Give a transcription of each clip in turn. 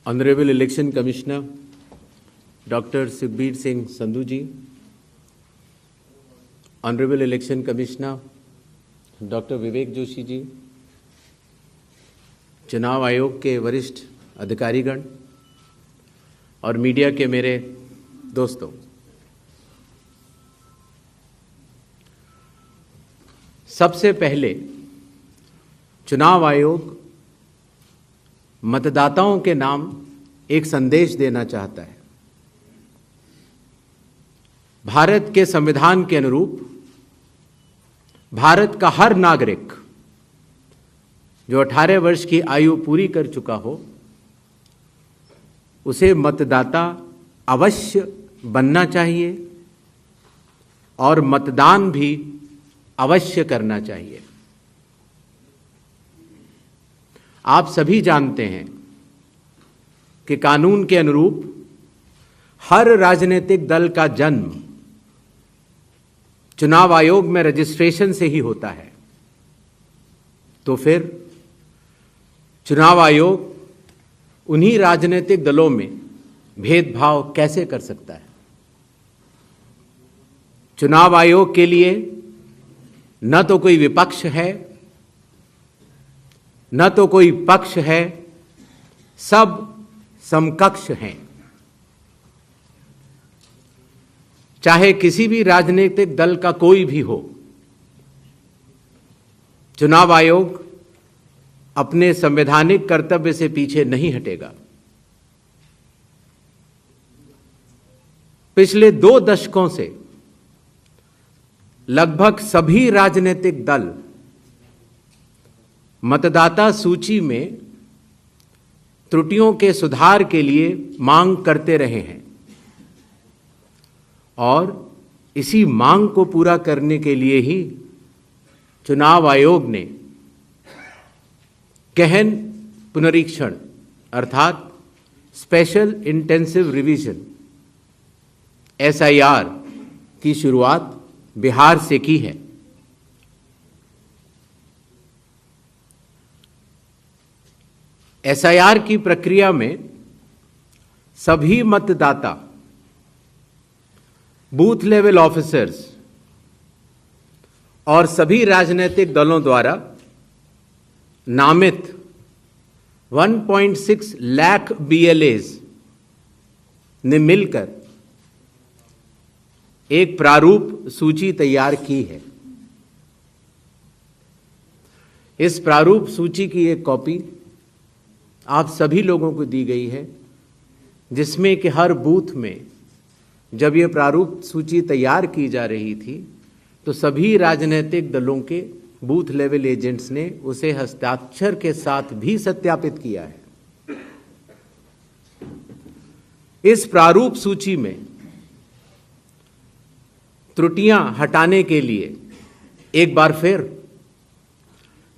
Honorable Election Commissioner Dr. Sukhbir Singh Sandhu ji, Honorable Election Commissioner Dr. Vivek Joshi जी, चुनाव आयोग के वरिष्ठ अधिकारीगण और मीडिया के मेरे दोस्तों, सबसे पहले चुनाव आयोग मतदाताओं के नाम एक संदेश देना चाहता है। भारत के संविधान के अनुरूप भारत का हर नागरिक जो 18 वर्ष की आयु पूरी कर चुका हो, उसे मतदाता अवश्य बनना चाहिए और मतदान भी अवश्य करना चाहिए। आप सभी जानते हैं कि कानून के अनुरूप हर राजनीतिक दल का जन्म चुनाव आयोग में रजिस्ट्रेशन से ही होता है। तो फिर चुनाव आयोग उन्हीं राजनीतिक दलों में भेदभाव कैसे कर सकता है? चुनाव आयोग के लिए न तो कोई विपक्ष है, न तो कोई पक्ष है, सब समकक्ष हैं। चाहे किसी भी राजनीतिक दल का कोई भी हो, चुनाव आयोग अपने संवैधानिक कर्तव्य से पीछे नहीं हटेगा। पिछले 2 दशकों से लगभग सभी राजनीतिक दल मतदाता सूची में त्रुटियों के सुधार के लिए मांग करते रहे हैं और इसी मांग को पूरा करने के लिए ही चुनाव आयोग ने गहन पुनरीक्षण अर्थात स्पेशल इंटेंसिव रिवीजन SIR की शुरुआत बिहार से की है। SIR की प्रक्रिया में सभी मतदाता बूथ लेवल ऑफिसर्स और सभी राजनीतिक दलों द्वारा नामित 1.6 लाख BLAs ने मिलकर एक प्रारूप सूची तैयार की है। इस प्रारूप सूची की एक कॉपी आप सभी लोगों को दी गई है, जिसमें कि हर बूथ में जब ये प्रारूप सूची तैयार की जा रही थी तो सभी राजनीतिक दलों के बूथ लेवल एजेंट्स ने उसे हस्ताक्षर के साथ भी सत्यापित किया है। इस प्रारूप सूची में त्रुटियां हटाने के लिए एक बार फिर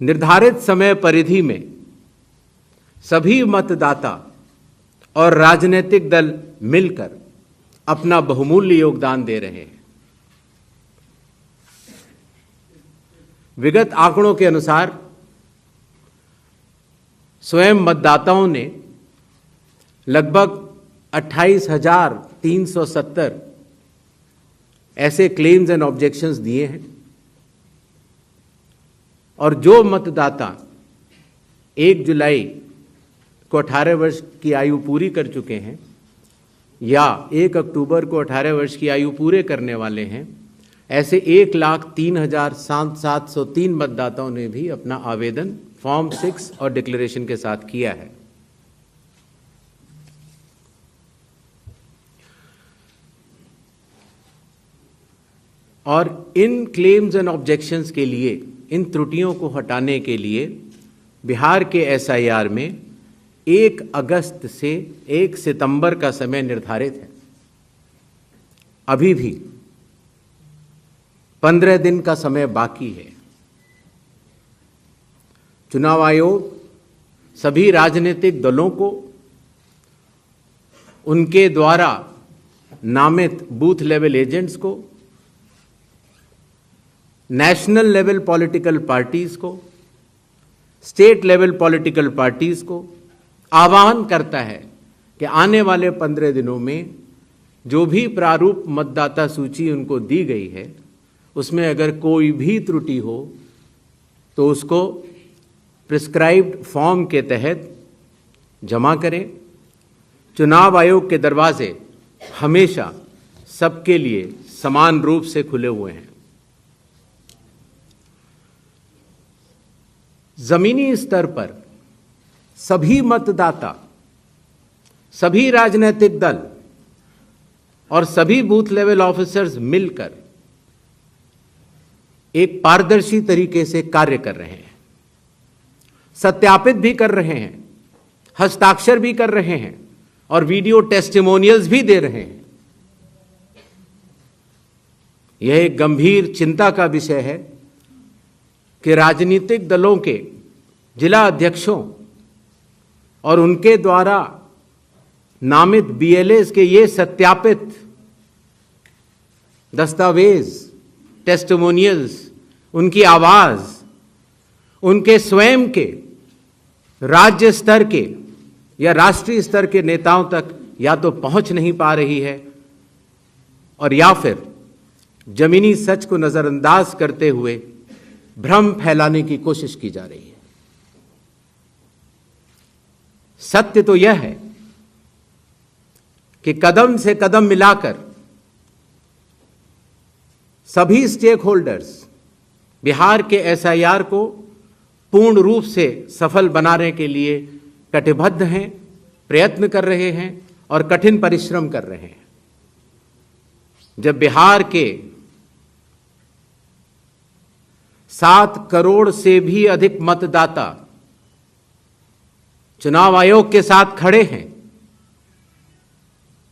निर्धारित समय परिधि में सभी मतदाता और राजनीतिक दल मिलकर अपना बहुमूल्य योगदान दे रहे हैं। विगत आंकड़ों के अनुसार स्वयं मतदाताओं ने लगभग 28,370 ऐसे क्लेम्स एंड ऑब्जेक्शंस दिए हैं और जो मतदाता 1 जुलाई को 18 वर्ष की आयु पूरी कर चुके हैं या 1 अक्टूबर को 18 वर्ष की आयु पूरे करने वाले हैं, ऐसे 1,03,703 मतदाताओं ने भी अपना आवेदन फॉर्म 6 और डिक्लेरेशन के साथ किया है। और इन क्लेम्स एंड ऑब्जेक्शंस के लिए, इन त्रुटियों को हटाने के लिए बिहार के SIR में 1 अगस्त से 1 सितंबर का समय निर्धारित है। अभी भी 15 दिन का समय बाकी है। चुनाव आयोग सभी राजनीतिक दलों को उनके द्वारा नामित बूथ लेवल एजेंट्स को, नेशनल लेवल पॉलिटिकल पार्टीज को, स्टेट लेवल पॉलिटिकल पार्टीज को आह्वान करता है कि आने वाले 15 दिनों में जो भी प्रारूप मतदाता सूची उनको दी गई है उसमें अगर कोई भी त्रुटि हो तो उसको प्रिस्क्राइब्ड फॉर्म के तहत जमा करें। चुनाव आयोग के दरवाजे हमेशा सबके लिए समान रूप से खुले हुए हैं। जमीनी स्तर पर सभी मतदाता, सभी राजनीतिक दल और सभी बूथ लेवल ऑफिसर्स मिलकर एक पारदर्शी तरीके से कार्य कर रहे हैं, सत्यापित भी कर रहे हैं, हस्ताक्षर भी कर रहे हैं और वीडियो टेस्टिमोनियल्स भी दे रहे हैं। यह एक गंभीर चिंता का विषय है कि राजनीतिक दलों के जिला अध्यक्षों और उनके द्वारा नामित बीएलएस के ये सत्यापित दस्तावेज, टेस्टिमोनियल्स, उनकी आवाज उनके स्वयं के राज्य स्तर के या राष्ट्रीय स्तर के नेताओं तक या तो पहुंच नहीं पा रही है और या फिर जमीनी सच को नजरअंदाज करते हुए भ्रम फैलाने की कोशिश की जा रही है। सत्य तो यह है कि कदम से कदम मिलाकर सभी स्टेक होल्डर्स बिहार के एसआईआर को पूर्ण रूप से सफल बनाने के लिए कटिबद्ध हैं, प्रयत्न कर रहे हैं और कठिन परिश्रम कर रहे हैं। जब बिहार के 7 करोड़ से भी अधिक मतदाता चुनाव आयोग के साथ खड़े हैं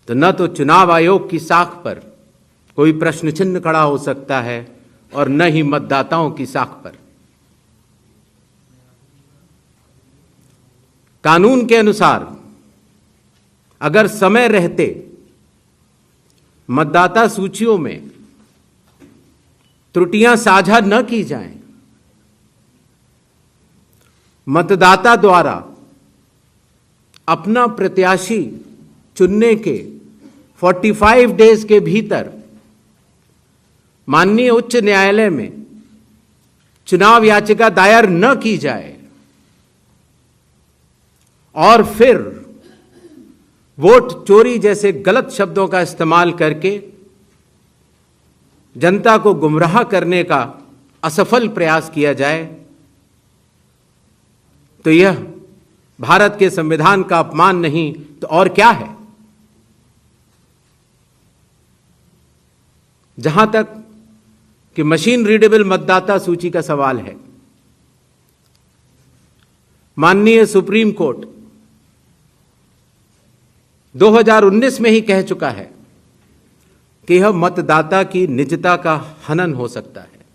तो न तो चुनाव आयोग की साख पर कोई प्रश्न चिन्ह खड़ा हो सकता है और न ही मतदाताओं की साख पर। कानून के अनुसार अगर समय रहते मतदाता सूचियों में त्रुटियां साझा न की जाएं, मतदाता द्वारा अपना प्रत्याशी चुनने के 45 डेज के भीतर माननीय उच्च न्यायालय में चुनाव याचिका दायर न की जाए और फिर वोट चोरी जैसे गलत शब्दों का इस्तेमाल करके जनता को गुमराह करने का असफल प्रयास किया जाए तो यह भारत के संविधान का अपमान नहीं तो और क्या है। जहां तक कि मशीन रीडेबल मतदाता सूची का सवाल है, माननीय सुप्रीम कोर्ट 2019 में ही कह चुका है कि यह मतदाता की निजता का हनन हो सकता है।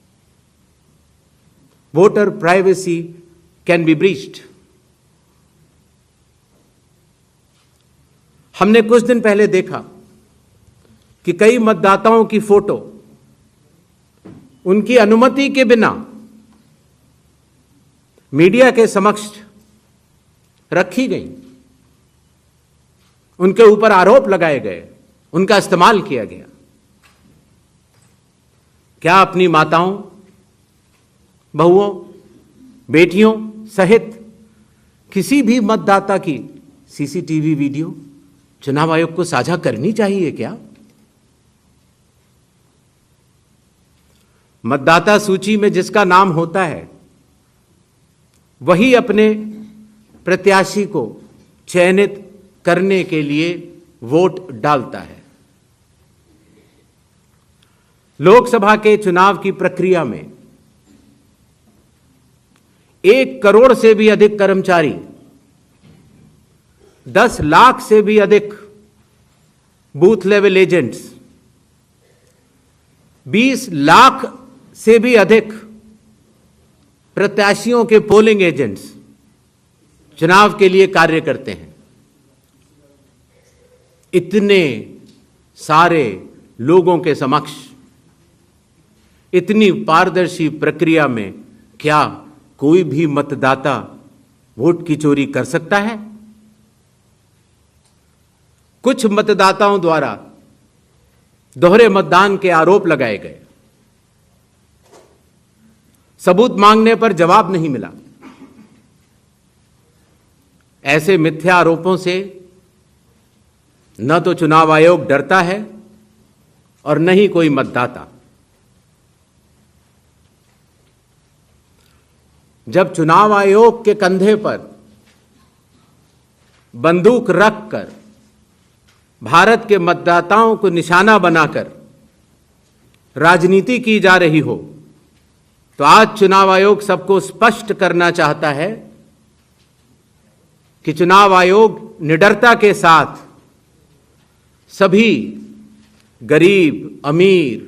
Voter privacy can be breached. हमने कुछ दिन पहले देखा कि कई मतदाताओं की फोटो उनकी अनुमति के बिना मीडिया के समक्ष रखी गई, उनके ऊपर आरोप लगाए गए, उनका इस्तेमाल किया गया। क्या अपनी माताओं, बहुओं, बेटियों सहित किसी भी मतदाता की सीसीटीवी वीडियो चुनाव आयोग को साझा करनी चाहिए क्या? मतदाता सूची में जिसका नाम होता है वही अपने प्रत्याशी को चयनित करने के लिए वोट डालता है। लोकसभा के चुनाव की प्रक्रिया में 1 करोड़ से भी अधिक कर्मचारी, 10 लाख से भी अधिक बूथ लेवल एजेंट्स, 20 लाख से भी अधिक प्रत्याशियों के पोलिंग एजेंट्स चुनाव के लिए कार्य करते हैं। इतने सारे लोगों के समक्ष इतनी पारदर्शी प्रक्रिया में क्या कोई भी मतदाता वोट की चोरी कर सकता है? कुछ मतदाताओं द्वारा दोहरे मतदान के आरोप लगाए गए। सबूत मांगने पर जवाब नहीं मिला। ऐसे मिथ्या आरोपों से न तो चुनाव आयोग डरता है और न ही कोई मतदाता। जब चुनाव आयोग के कंधे पर बंदूक रखकर भारत के मतदाताओं को निशाना बनाकर राजनीति की जा रही हो, तो आज चुनाव आयोग सबको स्पष्ट करना चाहता है कि चुनाव आयोग निडरता के साथ सभी गरीब, अमीर,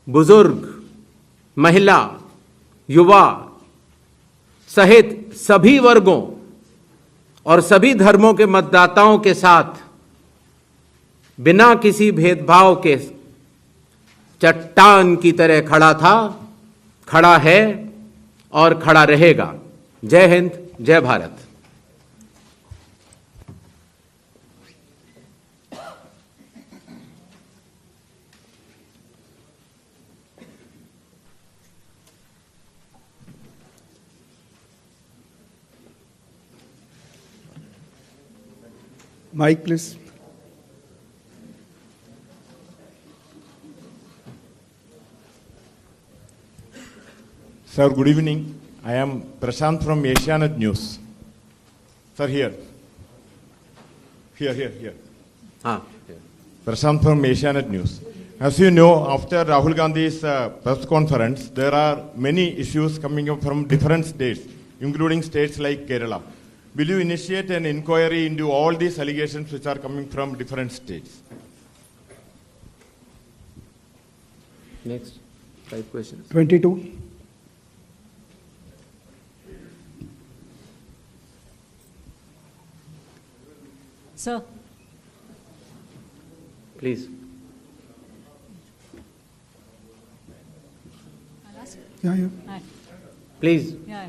बुजुर्ग, महिला, युवा सहित सभी वर्गों और सभी धर्मों के मतदाताओं के साथ बिना किसी भेदभाव के चट्टान की तरह खड़ा था, खड़ा है और खड़ा रहेगा। जय हिंद, जय Bharat. Mic, please. Sir, good evening. I am Prashant from Asianet News. Sir, here. Prashant from Asianet News. As you know, after Rahul Gandhi's press conference, there are many issues coming up from different states, including states like Kerala. Will you initiate an inquiry into all these allegations which are coming from different states? Next, 5 questions. 22. Sir. Please. I'll ask. Yeah. Hi. Please. Yeah.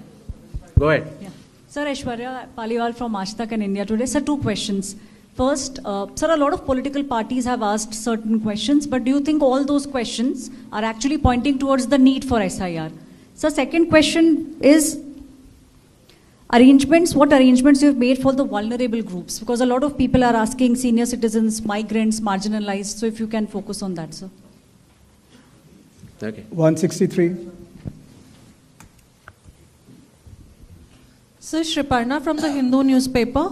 Go ahead. Yeah. Sir, Aishwarya Paliwal from Aaj Tak and India Today. Sir, 2 questions. First, sir, a lot of political parties have asked certain questions, but do you think all those questions are actually pointing towards the need for SIR? Sir, second question is arrangements, what arrangements you have made for the vulnerable groups? Because a lot of people are asking senior citizens, migrants, marginalized, so if you can focus on that, sir. Okay. 163. Sir, Shriparna from the Hindu newspaper.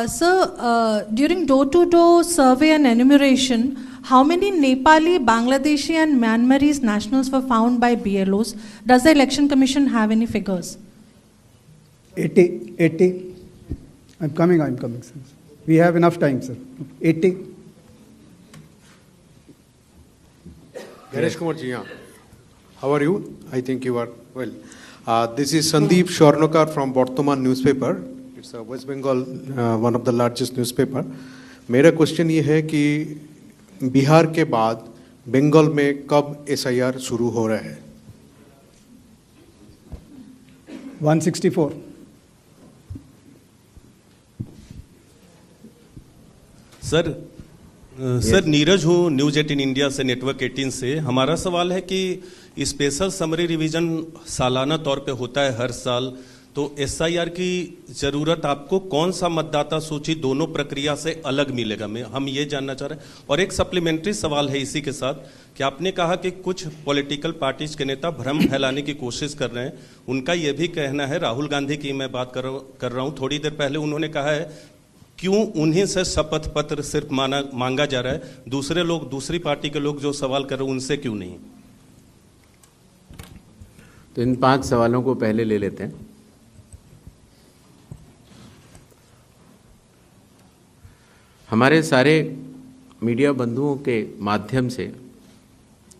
Sir, during door-to-door survey and enumeration, how many Nepali, Bangladeshi and Myanmarese nationals were found by BLOs? Does the Election Commission have any figures? 80. I'm coming, sir. We have enough time, sir. 80. Ganesh Kumar ji, how are you? I think you are well. This is Sandeep Shornokar from Bartaman newspaper. It's a West Bengal, one of the largest newspaper. मेरा question ये है कि बिहार के बाद बंगाल में कब SIR शुरू हो रहा है? 164. सर नीरज हूँ न्यूज 18 इंडिया से, नेटवर्क 18 से। हमारा सवाल है कि स्पेशल समरी रिवीजन सालाना तौर पे होता है हर साल, तो SIR की ज़रूरत आपको कौन सा मतदाता सूची दोनों प्रक्रिया से अलग मिलेगा, हम ये जानना चाह रहे हैं। और एक सप्लीमेंट्री सवाल है इसी के साथ कि आपने कहा कि कुछ पॉलिटिकल पार्टीज के नेता भ्रम फैलाने की कोशिश कर रहे हैं। उनका ये भी कहना है, राहुल गांधी की मैं बात कर रहा हूँ, थोड़ी देर पहले उन्होंने कहा है क्यों उन्हीं से शपथ पत्र सिर्फ मांगा जा रहा है, दूसरे लोग, दूसरी पार्टी के लोग जो सवाल कर रहे हैं उनसे क्यों नहीं? तो इन 5 सवालों को पहले ले लेते हैं। हमारे सारे मीडिया बंधुओं के माध्यम से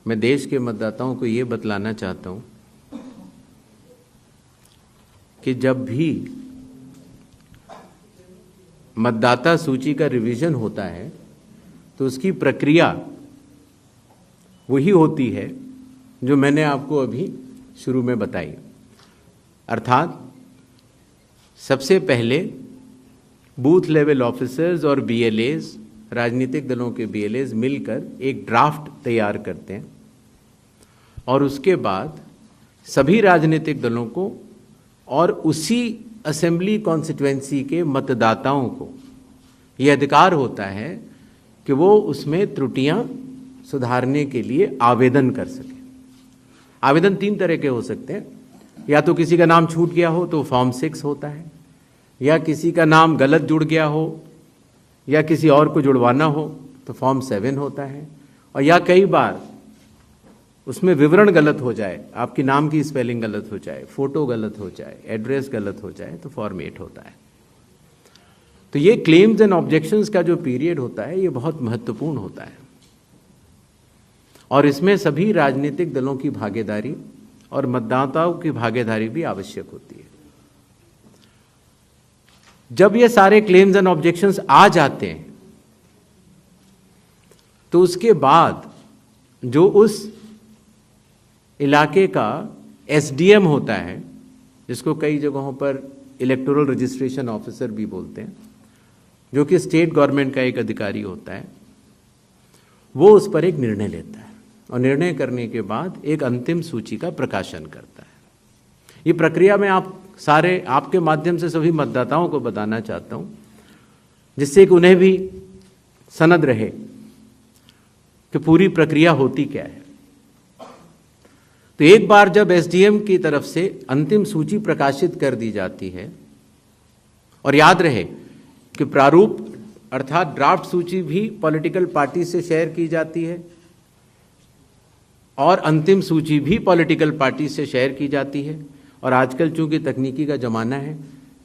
मैं देश के मतदाताओं को ये बतलाना चाहता हूं कि जब भी मतदाता सूची का रिवीजन होता है तो उसकी प्रक्रिया वही होती है जो मैंने आपको अभी शुरू में बताई। अर्थात सबसे पहले बूथ लेवल ऑफिसर्स और बीएलएज, राजनीतिक दलों के बीएलएज मिलकर एक ड्राफ्ट तैयार करते हैं और उसके बाद सभी राजनीतिक दलों को और उसी असेंबली कॉन्स्टिट्यूएंसी के मतदाताओं को ये अधिकार होता है कि वो उसमें त्रुटियां सुधारने के लिए आवेदन कर सकें। आवेदन 3 तरह के हो सकते हैं, या तो किसी का नाम छूट गया हो तो फॉर्म 6 होता है, या किसी का नाम गलत जुड़ गया हो या किसी और को जुड़वाना हो तो फॉर्म 7 होता है, और या कई बार उसमें विवरण गलत हो जाए, आपकी नाम की स्पेलिंग गलत हो जाए, फोटो गलत हो जाए, एड्रेस गलत हो जाए तो फॉर्म 8 होता है। तो ये क्लेम्स एंड ऑब्जेक्शंस का जो पीरियड होता है ये बहुत महत्वपूर्ण होता है और इसमें सभी राजनीतिक दलों की भागीदारी और मतदाताओं की भागीदारी भी आवश्यक होती है। जब ये सारे क्लेम्स एंड ऑब्जेक्शंस आ जाते हैं तो उसके बाद जो उस इलाके का एसडीएम होता है, जिसको कई जगहों पर इलेक्टोरल रजिस्ट्रेशन ऑफिसर भी बोलते हैं, जो कि स्टेट गवर्नमेंट का एक अधिकारी होता है, वो उस पर एक निर्णय लेता है और निर्णय करने के बाद एक अंतिम सूची का प्रकाशन करता है। ये प्रक्रिया मैं आपके माध्यम से सभी मतदाताओं को बताना चाहता हूं, जिससे कि उन्हें भी सनद रहे कि पूरी प्रक्रिया होती क्या है। तो एक बार जब एसडीएम की तरफ से अंतिम सूची प्रकाशित कर दी जाती है, और याद रहे कि प्रारूप अर्थात ड्राफ्ट सूची भी पॉलिटिकल पार्टी से शेयर की जाती है और अंतिम सूची भी पॉलिटिकल पार्टी से शेयर की जाती है, और आजकल चूंकि तकनीकी का जमाना है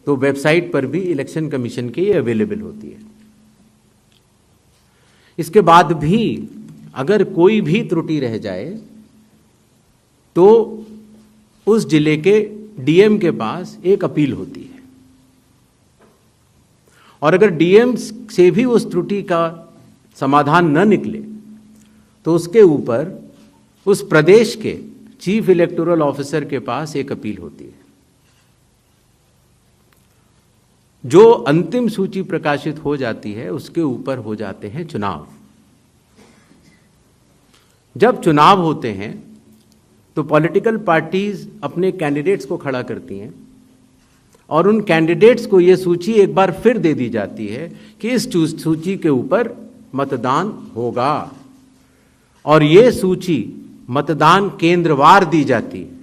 तो वेबसाइट पर भी इलेक्शन कमीशन की ये अवेलेबल होती है। इसके बाद भी अगर कोई भी त्रुटि रह जाए तो उस जिले के डीएम के पास एक अपील होती है, और अगर डीएम से भी उस त्रुटि का समाधान न निकले तो उसके ऊपर उस प्रदेश के चीफ इलेक्टोरल ऑफिसर के पास एक अपील होती है। जो अंतिम सूची प्रकाशित हो जाती है उसके ऊपर हो जाते हैं चुनाव। जब चुनाव होते हैं तो पॉलिटिकल पार्टीज अपने कैंडिडेट्स को खड़ा करती हैं और उन कैंडिडेट्स को यह सूची एक बार फिर दे दी जाती है कि इस सूची के ऊपर मतदान होगा, और यह सूची मतदान केंद्रवार दी जाती है।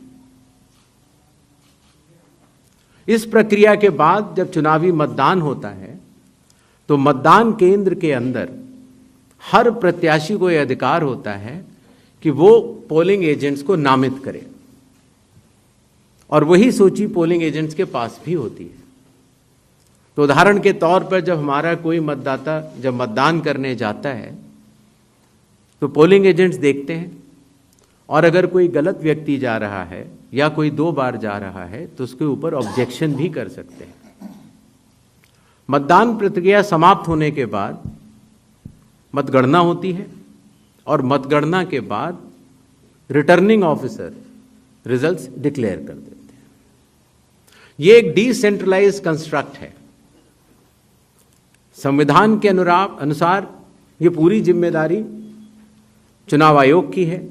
इस प्रक्रिया के बाद जब चुनावी मतदान होता है तो मतदान केंद्र के अंदर हर प्रत्याशी को यह अधिकार होता है कि वो पोलिंग एजेंट्स को नामित करे, और वही सूची पोलिंग एजेंट्स के पास भी होती है। तो उदाहरण के तौर पर जब हमारा कोई मतदाता जब मतदान करने जाता है तो पोलिंग एजेंट्स देखते हैं, और अगर कोई गलत व्यक्ति जा रहा है या कोई 2 बार जा रहा है तो उसके ऊपर ऑब्जेक्शन भी कर सकते हैं। मतदान प्रक्रिया समाप्त होने के बाद मतगणना होती है, और मतगणना के बाद रिटर्निंग ऑफिसर रिजल्ट्स डिक्लेयर कर देते हैं। यह एक डिसेंट्रलाइज्ड कंस्ट्रक्ट है। संविधान के अनुसार ये पूरी जिम्मेदारी चुनाव आयोग की है,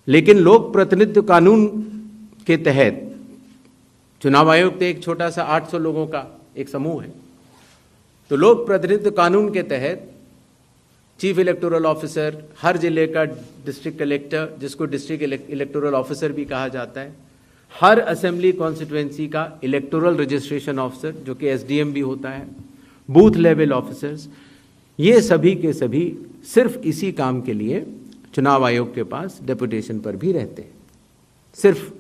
लेकिन लोक प्रतिनिधित्व कानून के तहत चुनाव आयोग तो एक छोटा सा 800 लोगों का एक समूह है, तो लोक प्रतिनिधित्व कानून के तहत चीफ इलेक्टोरल ऑफिसर, हर जिले का डिस्ट्रिक्ट कलेक्टर, जिसको डिस्ट्रिक्ट इलेक्टोरल ऑफिसर भी कहा जाता है, हर असेंबली कॉन्स्टिट्यूएंसी का इलेक्टोरल रजिस्ट्रेशन ऑफिसर जो कि एसडीएम भी होता है, बूथ लेवल ऑफिसर्स, ये सभी के सभी सिर्फ इसी काम के लिए चुनाव आयोग के पास डेपुटेशन पर भी रहते हैं, सिर्फ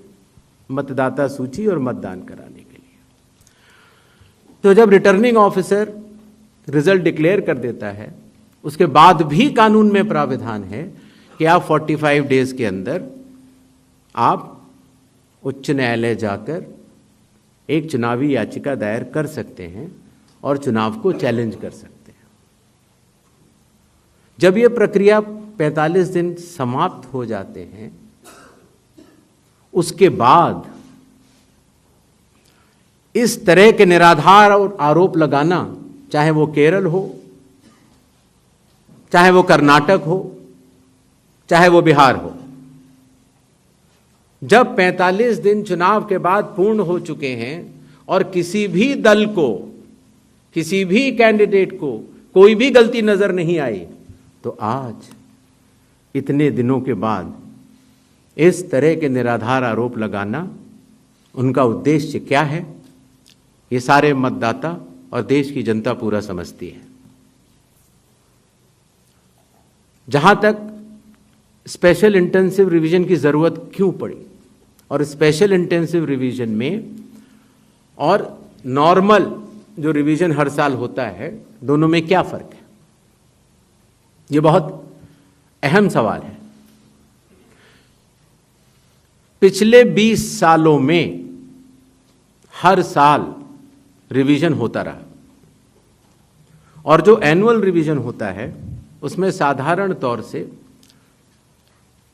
मतदाता सूची और मतदान कराने के लिए। तो जब रिटर्निंग ऑफिसर रिजल्ट डिक्लेयर कर देता है, उसके बाद भी कानून में प्राविधान है कि आप 45 डेज के अंदर आप उच्च न्यायालय जाकर एक चुनावी याचिका दायर कर सकते हैं और चुनाव को चैलेंज कर सकते हैं। जब यह प्रक्रिया 45 दिन समाप्त हो जाते हैं, उसके बाद इस तरह के निराधार और आरोप लगाना, चाहे वो केरल हो, चाहे वो कर्नाटक हो, चाहे वो बिहार हो, जब 45 दिन चुनाव के बाद पूर्ण हो चुके हैं और किसी भी दल को, किसी भी कैंडिडेट को कोई भी गलती नजर नहीं आई, तो आज इतने दिनों के बाद इस तरह के निराधार आरोप लगाना, उनका उद्देश्य क्या है, ये सारे मतदाता और देश की जनता पूरा समझती है। जहां तक स्पेशल इंटेंसिव रिवीजन की जरूरत क्यों पड़ी, और स्पेशल इंटेंसिव रिवीजन में और नॉर्मल जो रिवीजन हर साल होता है, दोनों में क्या फर्क है, ये बहुत अहम सवाल है। पिछले 20 सालों में हर साल रिवीजन होता रहा, और जो एनुअल रिवीजन होता है उसमें साधारण तौर से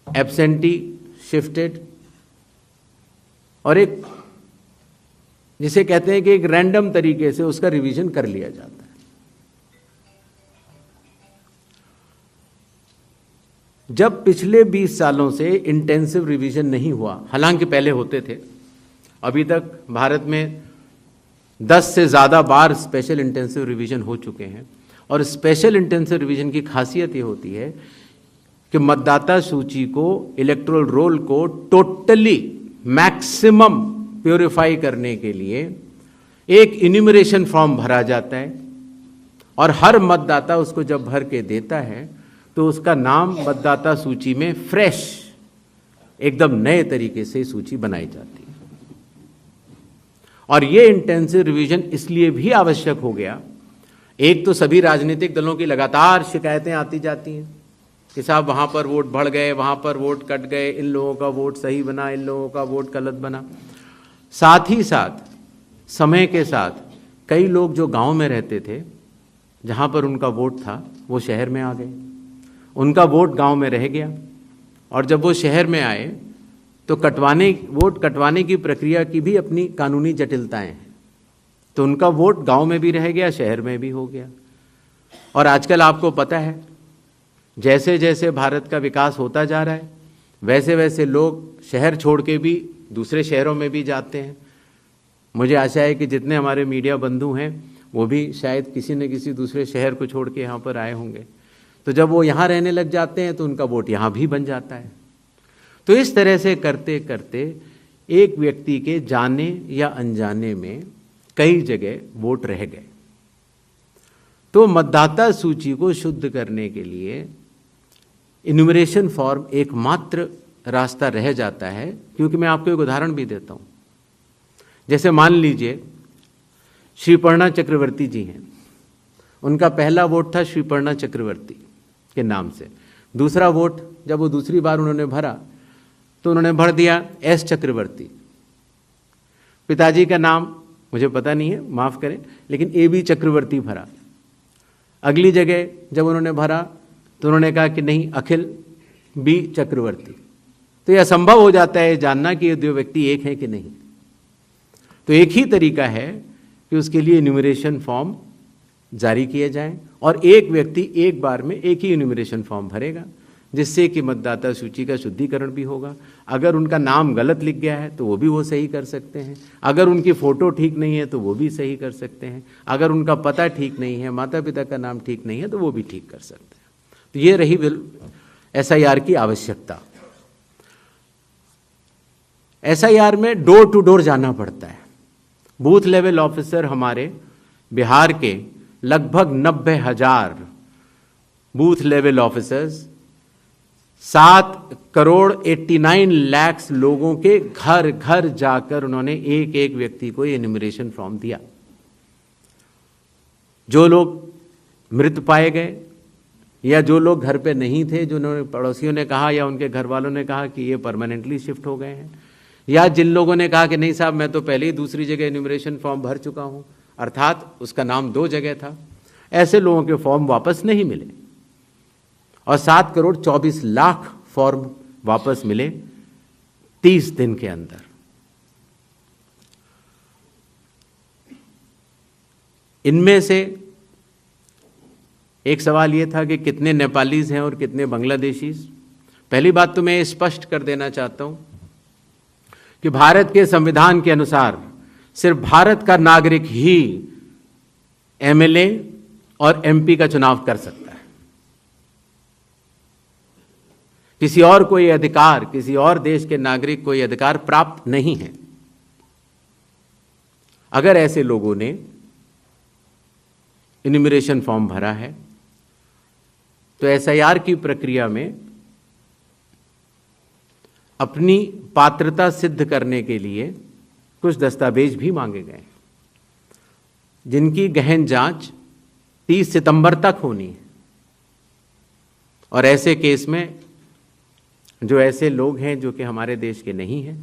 एब्सेंटी, शिफ्टेड और एक जिसे कहते हैं कि एक रैंडम तरीके से उसका रिवीजन कर लिया जाता है। जब पिछले 20 सालों से इंटेंसिव रिवीजन नहीं हुआ, हालांकि पहले होते थे, अभी तक भारत में 10 से ज़्यादा बार स्पेशल इंटेंसिव रिवीजन हो चुके हैं, और स्पेशल इंटेंसिव रिवीजन की खासियत ये होती है कि मतदाता सूची को, इलेक्टोरल रोल को टोटली मैक्सिमम प्योरीफाई करने के लिए एक इन्यूमरेशन फॉर्म भरा जाता है, और हर मतदाता उसको जब भर के देता है तो उसका नाम मतदाता सूची में फ्रेश, एकदम नए तरीके से सूची बनाई जाती है। और ये इंटेंसिव रिवीजन इसलिए भी आवश्यक हो गया, एक तो सभी राजनीतिक दलों की लगातार शिकायतें आती जाती हैं कि साहब वहाँ पर वोट बढ़ गए, वहाँ पर वोट कट गए, इन लोगों का वोट सही बना, इन लोगों का वोट गलत बना। साथ ही साथ समय के साथ कई लोग जो गांव में रहते थे, जहाँ पर उनका वोट था, वो शहर में आ गए, उनका वोट गांव में रह गया, और जब वो शहर में आए तो वोट कटवाने की प्रक्रिया की भी अपनी कानूनी जटिलताएं हैं, तो उनका वोट गांव में भी रह गया, शहर में भी हो गया। और आजकल आपको पता है, जैसे जैसे भारत का विकास होता जा रहा है, वैसे वैसे लोग शहर छोड़ के भी दूसरे शहरों में भी जाते हैं। मुझे आशा है कि जितने हमारे मीडिया बंधु हैं वो भी शायद किसी न किसी दूसरे शहर को छोड़ के यहाँ पर आए होंगे, तो जब वो यहाँ रहने लग जाते हैं तो उनका वोट यहाँ भी बन जाता है। तो इस तरह से करते करते एक व्यक्ति के जाने या अनजाने में कई जगह वोट रह गए। तो मतदाता सूची को शुद्ध करने के लिए इन्यूमरेशन फॉर्म एकमात्र रास्ता रह जाता है, क्योंकि मैं आपको एक उदाहरण भी देता हूँ। जैसे मान लीजिए श्रीपर्णा चक्रवर्ती जी हैं, उनका पहला वोट था श्रीपर्णा चक्रवर्ती के नाम से, दूसरा वोट जब वो दूसरी बार उन्होंने भरा तो उन्होंने भर दिया एस चक्रवर्ती। पिताजी का नाम मुझे पता नहीं है, माफ़ करें, लेकिन ए बी चक्रवर्ती भरा। अगली जगह जब उन्होंने भरा तो उन्होंने कहा कि नहीं, अखिल बी चक्रवर्ती। तो यह असंभव हो जाता है जानना कि ये दो व्यक्ति एक हैं कि नहीं। तो एक ही तरीका है कि उसके लिए इन्यूमरेशन फॉर्म जारी किए जाएं, और एक व्यक्ति एक बार में एक ही इन्यूमरेशन फॉर्म भरेगा, जिससे कि मतदाता सूची का शुद्धिकरण भी होगा। अगर उनका नाम गलत लिख गया है तो वो भी वो सही कर सकते हैं, अगर उनकी फ़ोटो ठीक नहीं है तो वो भी सही कर सकते हैं, अगर उनका पता ठीक नहीं है, माता पिता का नाम ठीक नहीं है तो वो भी ठीक कर सकते हैं। तो ये रही SIR की आवश्यकता। SIR में डोर टू डोर जाना पड़ता है। बूथ लेवल ऑफिसर हमारे बिहार के लगभग 90,000 बूथ लेवल ऑफिसर्स 7,89,00,000 लोगों के घर घर जाकर उन्होंने एक एक व्यक्ति को ये इन्यूमरेशन फॉर्म दिया। जो लोग मृत पाए गए या जो लोग घर पे नहीं थे, जो उन्होंने पड़ोसियों ने कहा या उनके घर वालों ने कहा कि ये परमानेंटली शिफ्ट हो गए हैं, या जिन लोगों ने कहा कि नहीं साहब मैं तो पहले ही दूसरी जगह इन्यूमरेशन फॉर्म भर चुका हूँ, अर्थात उसका नाम 2 जगह था, ऐसे लोगों के फॉर्म वापस नहीं मिले, और 7,24,00,000 फॉर्म वापस मिले 30 दिन के अंदर। इनमें से एक सवाल ये था कि कितने नेपालीज हैं और कितने बांग्लादेशीज। पहली बात तो मैं स्पष्ट कर देना चाहता हूं कि भारत के संविधान के अनुसार सिर्फ भारत का नागरिक ही एमएलए और एमपी का चुनाव कर सकता है। किसी और को यह अधिकार, किसी और देश के नागरिक को यह अधिकार प्राप्त नहीं है। अगर ऐसे लोगों ने इन्यूमरेशन फॉर्म भरा है तो एसआईआर की प्रक्रिया में अपनी पात्रता सिद्ध करने के लिए कुछ दस्तावेज भी मांगे गए, जिनकी गहन जांच 30 सितंबर तक होनी है। और ऐसे केस में जो ऐसे लोग हैं जो कि हमारे देश के नहीं हैं,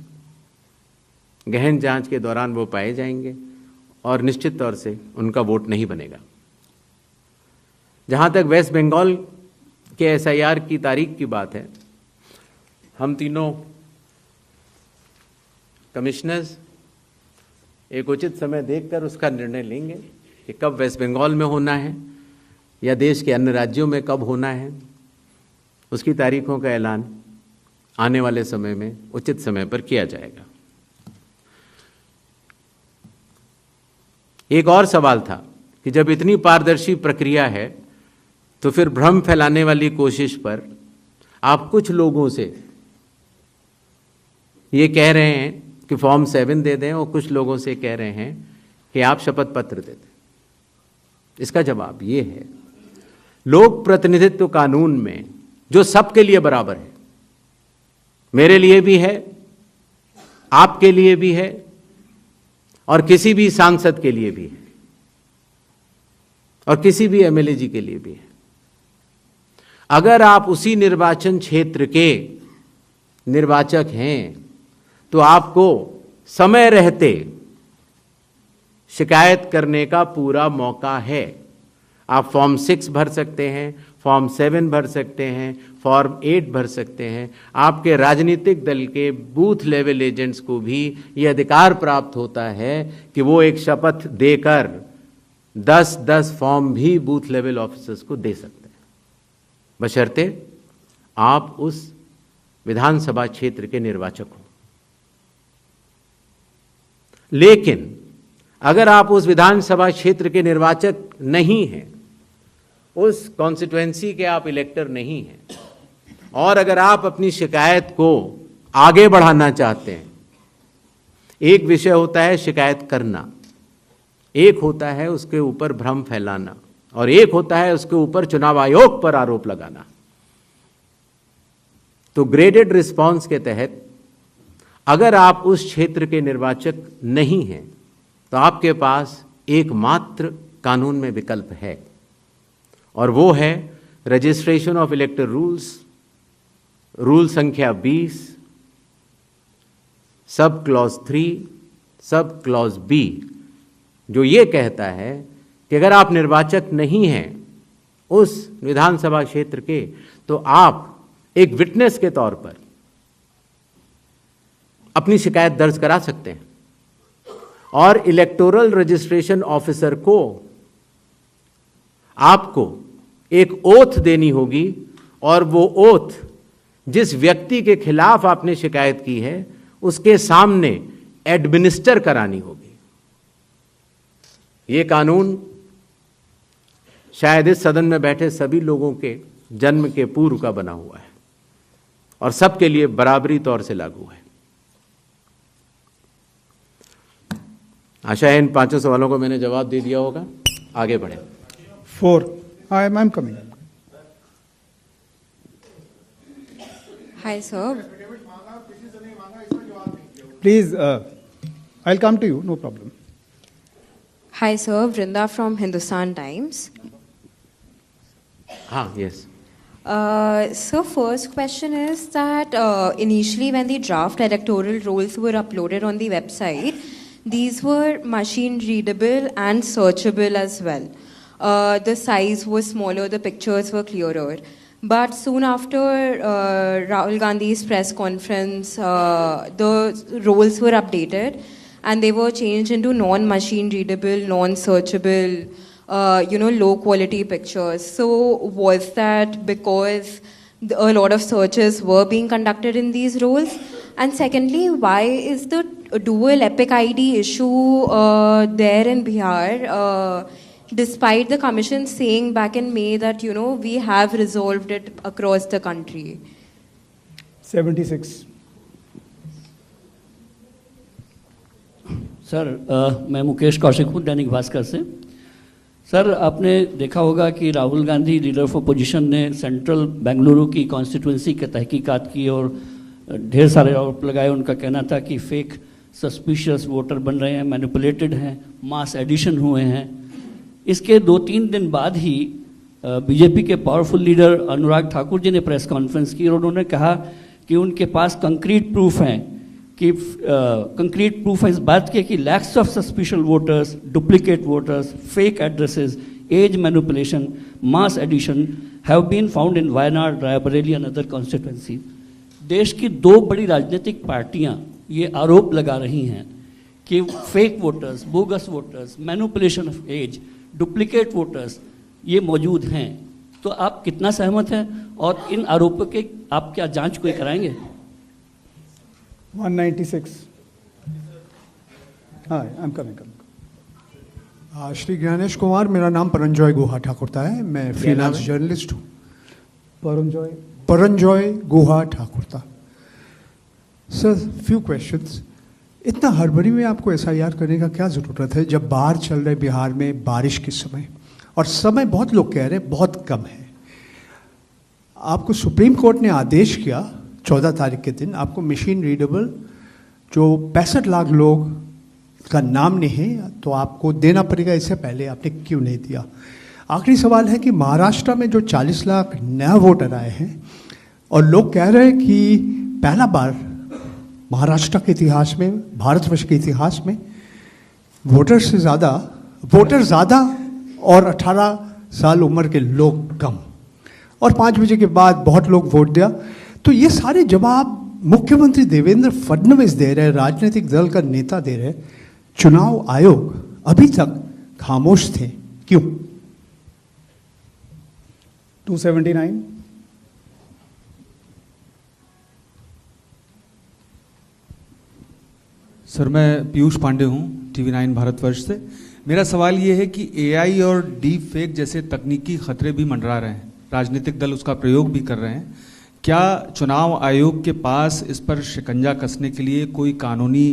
गहन जांच के दौरान वो पाए जाएंगे और निश्चित तौर से उनका वोट नहीं बनेगा। जहां तक वेस्ट बंगाल के एसआईआर की तारीख की बात है, हम तीनों कमिश्नर्स एक उचित समय देखकर उसका निर्णय लेंगे कि कब वेस्ट बंगाल में होना है या देश के अन्य राज्यों में कब होना है। उसकी तारीखों का ऐलान आने वाले समय में उचित समय पर किया जाएगा। एक और सवाल था कि जब इतनी पारदर्शी प्रक्रिया है तो फिर भ्रम फैलाने वाली कोशिश पर आप कुछ लोगों से ये कह रहे हैं कि फॉर्म 7 दे दें और कुछ लोगों से कह रहे हैं कि आप शपथ पत्र दे दें। इसका जवाब ये है, लोक प्रतिनिधित्व कानून में जो सबके लिए बराबर है, मेरे लिए भी है, आपके लिए भी है और किसी भी सांसद के लिए भी है और किसी भी एमएलए जी के लिए भी है। अगर आप उसी निर्वाचन क्षेत्र के निर्वाचक हैं तो आपको समय रहते शिकायत करने का पूरा मौका है। आप फॉर्म 6 भर सकते हैं, फॉर्म 7 भर सकते हैं, फॉर्म 8 भर सकते हैं। आपके राजनीतिक दल के बूथ लेवल एजेंट्स को भी यह अधिकार प्राप्त होता है कि वो एक शपथ देकर 10-10 फॉर्म भी बूथ लेवल ऑफिसर्स को दे सकते हैं, बशर्ते आप उस विधानसभा क्षेत्र के निर्वाचक हो। लेकिन अगर आप उस विधानसभा क्षेत्र के निर्वाचक नहीं हैं, उस कॉन्स्टिट्यूएंसी के आप इलेक्टर नहीं हैं, और अगर आप अपनी शिकायत को आगे बढ़ाना चाहते हैं, एक विषय होता है शिकायत करना, एक होता है उसके ऊपर भ्रम फैलाना, और एक होता है उसके ऊपर चुनाव आयोग पर आरोप लगाना। तो ग्रेडेड रिस्पांस के तहत अगर आप उस क्षेत्र के निर्वाचक नहीं हैं तो आपके पास एकमात्र कानून में विकल्प है, और वो है रजिस्ट्रेशन ऑफ इलेक्टर रूल्स, रूल संख्या 20, sub clause 3, sub clause B, जो ये कहता है कि अगर आप निर्वाचक नहीं हैं उस विधानसभा क्षेत्र के, तो आप एक विटनेस के तौर पर अपनी शिकायत दर्ज करा सकते हैं, और इलेक्टोरल रजिस्ट्रेशन ऑफिसर को आपको एक ओथ देनी होगी, और वो ओथ जिस व्यक्ति के खिलाफ आपने शिकायत की है उसके सामने एडमिनिस्टर करानी होगी। ये कानून शायद इस सदन में बैठे सभी लोगों के जन्म के पूर्व का बना हुआ है और सबके लिए बराबरी तौर से लागू है। आशा है इन 5 सवालों को मैंने जवाब दे दिया होगा। आगे बढ़े। 4. I'm coming. Hi, sir. Please, I'll come to you, no problem. Hi, sir. Vrinda from Hindustan Times. Yes. So first question is that initially when the draft electoral rolls were uploaded on the website, these were machine readable and searchable as well. The size was smaller, the pictures were clearer. But soon after Rahul Gandhi's press conference, the rolls were updated and they were changed into non-machine readable, non-searchable, low quality pictures. So was that because a lot of searches were being conducted in these roles? And secondly, why is the dual Epic ID issue there in Bihar, despite the commission saying back in May that, we have resolved it across the country? 76. Sir मैं मुकेश कौशिक हूँ दैनिक भास्कर से। Sir आपने देखा होगा कि Rahul Gandhi leader of opposition ने central Bengaluru की constituency के तहकीकात की और ढेर सारे आरोप लगाए। उनका कहना था कि फेक सस्पिशियस वोटर बन रहे हैं, मैनिपुलेटेड हैं, मास एडिशन हुए हैं। इसके 2-3 दिन बाद ही बीजेपी के पावरफुल लीडर अनुराग ठाकुर जी ने प्रेस कॉन्फ्रेंस की और उन्होंने कहा कि उनके पास कंक्रीट प्रूफ हैं कि कंक्रीट प्रूफ है इस बात के कि lakhs of suspicious voters, duplicate voters, fake addresses, age manipulation, mass addition have been found in Wayanad, Raebareli and other constituency. देश की 2 बड़ी राजनीतिक पार्टियां ये आरोप लगा रही हैं कि fake voters, bogus voters, manipulation of age, duplicate voters ये मौजूद हैं। तो आप कितना सहमत हैं और इन आरोपों के आप क्या जांच कोई कराएंगे? 196. Hi, I'm coming. Shri Gyanesh Kumar, मेरा नाम परंजॉय गुहा ठाकुरता है, मैं फ्रीलांस जर्नलिस्ट हूँ। Paranjoy Guha Thakurta. Sir, few questions. इतना हड़बड़ी में आपको SIR करने का क्या ज़रूरत है जब बाहर चल रहे बिहार में बारिश के समय, और समय बहुत लोग कह रहे हैं बहुत कम है। आपको सुप्रीम कोर्ट ने आदेश किया 14 तारीख के दिन, आपको मशीन रीडेबल जो 65 लाख लोग का नाम नहीं है तो आपको देना पड़ेगा, इससे पहले आपने क्यों नहीं दिया? आखिरी सवाल है कि महाराष्ट्र में जो 40 लाख नया वोटर आए हैं और लोग कह रहे हैं कि पहला बार महाराष्ट्र के इतिहास में, भारतवर्ष के इतिहास में वोटर ज़्यादा और 18 साल उम्र के लोग कम, और 5 बजे के बाद बहुत लोग वोट दिया। तो ये सारे जवाब मुख्यमंत्री देवेंद्र फडणवीस दे रहे हैं, राजनीतिक दल का नेता दे रहे हैं, चुनाव आयोग अभी तक खामोश थे, क्यों? 279. सर, मैं पीयूष पांडे हूँ, TV9 भारतवर्ष से। मेरा सवाल ये है कि AI और डीप फेक जैसे तकनीकी खतरे भी मंडरा रहे हैं, राजनीतिक दल उसका प्रयोग भी कर रहे हैं। क्या चुनाव आयोग के पास इस पर शिकंजा कसने के लिए कोई कानूनी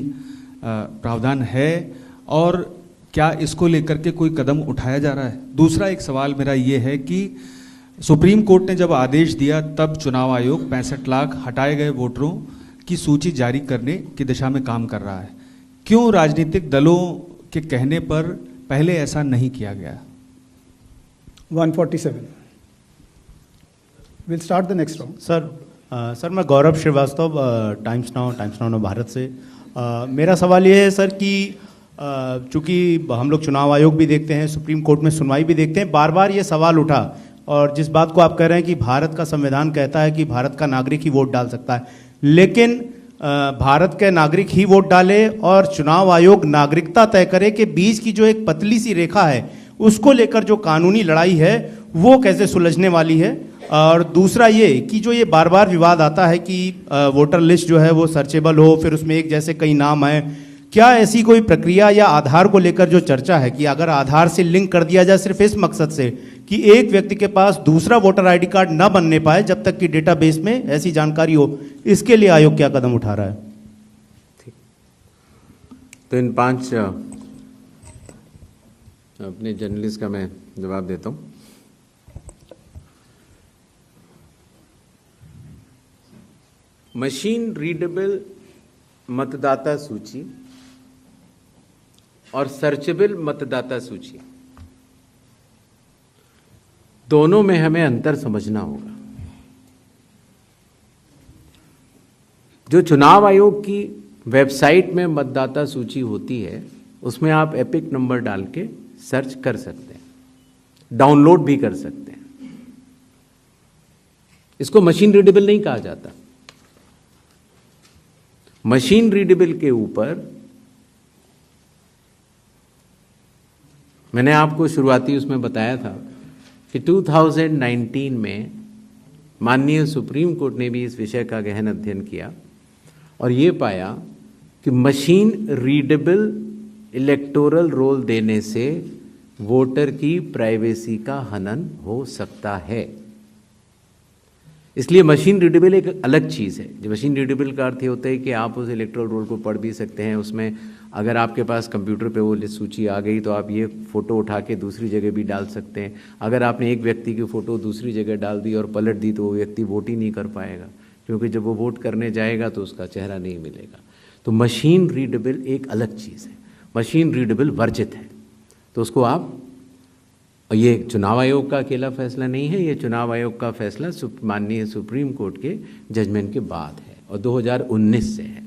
प्रावधान है, और क्या इसको लेकर के कोई कदम उठाया जा रहा है? दूसरा एक सवाल मेरा ये है कि सुप्रीम कोर्ट ने जब आदेश दिया तब चुनाव आयोग 65 लाख हटाए गए वोटरों की सूची जारी करने की दिशा में काम कर रहा है। क्यों राजनीतिक दलों के कहने पर पहले ऐसा नहीं किया गया? 147. We'll start the next round. Sir मैं गौरव श्रीवास्तव, टाइम्स नाउ भारत से। मेरा सवाल ये है सर कि चूँकि हम लोग चुनाव आयोग भी देखते हैं, सुप्रीम कोर्ट में सुनवाई भी देखते हैं, बार बार ये सवाल उठा, और जिस बात को आप कह रहे हैं कि भारत का संविधान कहता है कि भारत का नागरिक ही वोट डाल सकता है, लेकिन भारत के नागरिक ही वोट डाले और चुनाव आयोग नागरिकता तय करे के बीच की जो एक पतली सी रेखा है उसको लेकर जो कानूनी लड़ाई है वो कैसे सुलझने वाली है? और दूसरा ये कि जो ये बार बार विवाद आता है कि वोटर लिस्ट जो है वो सर्चेबल हो, फिर उसमें एक जैसे कई नाम आए, क्या ऐसी कोई प्रक्रिया या आधार को लेकर जो चर्चा है कि अगर आधार से लिंक कर दिया जाए सिर्फ इस मकसद से कि एक व्यक्ति के पास दूसरा वोटर आईडी कार्ड ना बनने पाए जब तक कि डेटाबेस में ऐसी जानकारी हो, इसके लिए आयोग क्या कदम उठा रहा है? ठीक, तो इन 5 अपने जर्नलिस्ट का मैं जवाब देता हूं। मशीन रीडेबल मतदाता सूची और सर्चेबल मतदाता सूची, दोनों में हमें अंतर समझना होगा। जो चुनाव आयोग की वेबसाइट में मतदाता सूची होती है उसमें आप एपिक नंबर डाल के सर्च कर सकते हैं, डाउनलोड भी कर सकते हैं। इसको मशीन रीडेबल नहीं कहा जाता। मशीन रीडेबल के ऊपर मैंने आपको शुरुआती उसमें बताया था कि 2019 में माननीय सुप्रीम कोर्ट ने भी इस विषय का गहन अध्ययन किया और ये पाया कि मशीन रीडेबल इलेक्टोरल रोल देने से वोटर की प्राइवेसी का हनन हो सकता है। इसलिए मशीन रीडेबल एक अलग चीज़ है। जो मशीन रीडेबल का अर्थ ये होता है कि आप उस इलेक्टोरल रोल को पढ़ भी सकते हैं। उसमें अगर आपके पास कंप्यूटर पे वो लिस्ट सूची आ गई तो आप ये फ़ोटो उठा के दूसरी जगह भी डाल सकते हैं। अगर आपने एक व्यक्ति की फ़ोटो दूसरी जगह डाल दी और पलट दी तो वो व्यक्ति वोट ही नहीं कर पाएगा, क्योंकि जब वो वोट करने जाएगा तो उसका चेहरा नहीं मिलेगा। तो मशीन रीडेबल एक अलग चीज़ है, मशीन रीडेबल वर्जित है। तो उसको आप, ये चुनाव आयोग का अकेला फैसला नहीं है, ये चुनाव आयोग का फैसला माननीय सुप्रीम कोर्ट के जजमेंट के बाद है और 2019 से है।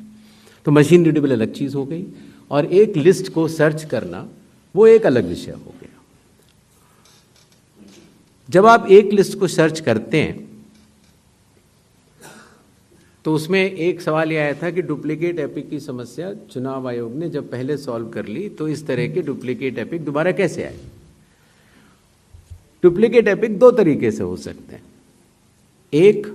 तो मशीन रीडेबल अलग चीज़ हो गई और एक लिस्ट को सर्च करना वो एक अलग विषय हो गया। जब आप एक लिस्ट को सर्च करते हैं तो उसमें एक सवाल यह आया था कि डुप्लीकेट एपिक की समस्या चुनाव आयोग ने जब पहले सॉल्व कर ली तो इस तरह के डुप्लीकेट एपिक दोबारा कैसे आए। डुप्लीकेट एपिक दो तरीके से हो सकते हैं। एक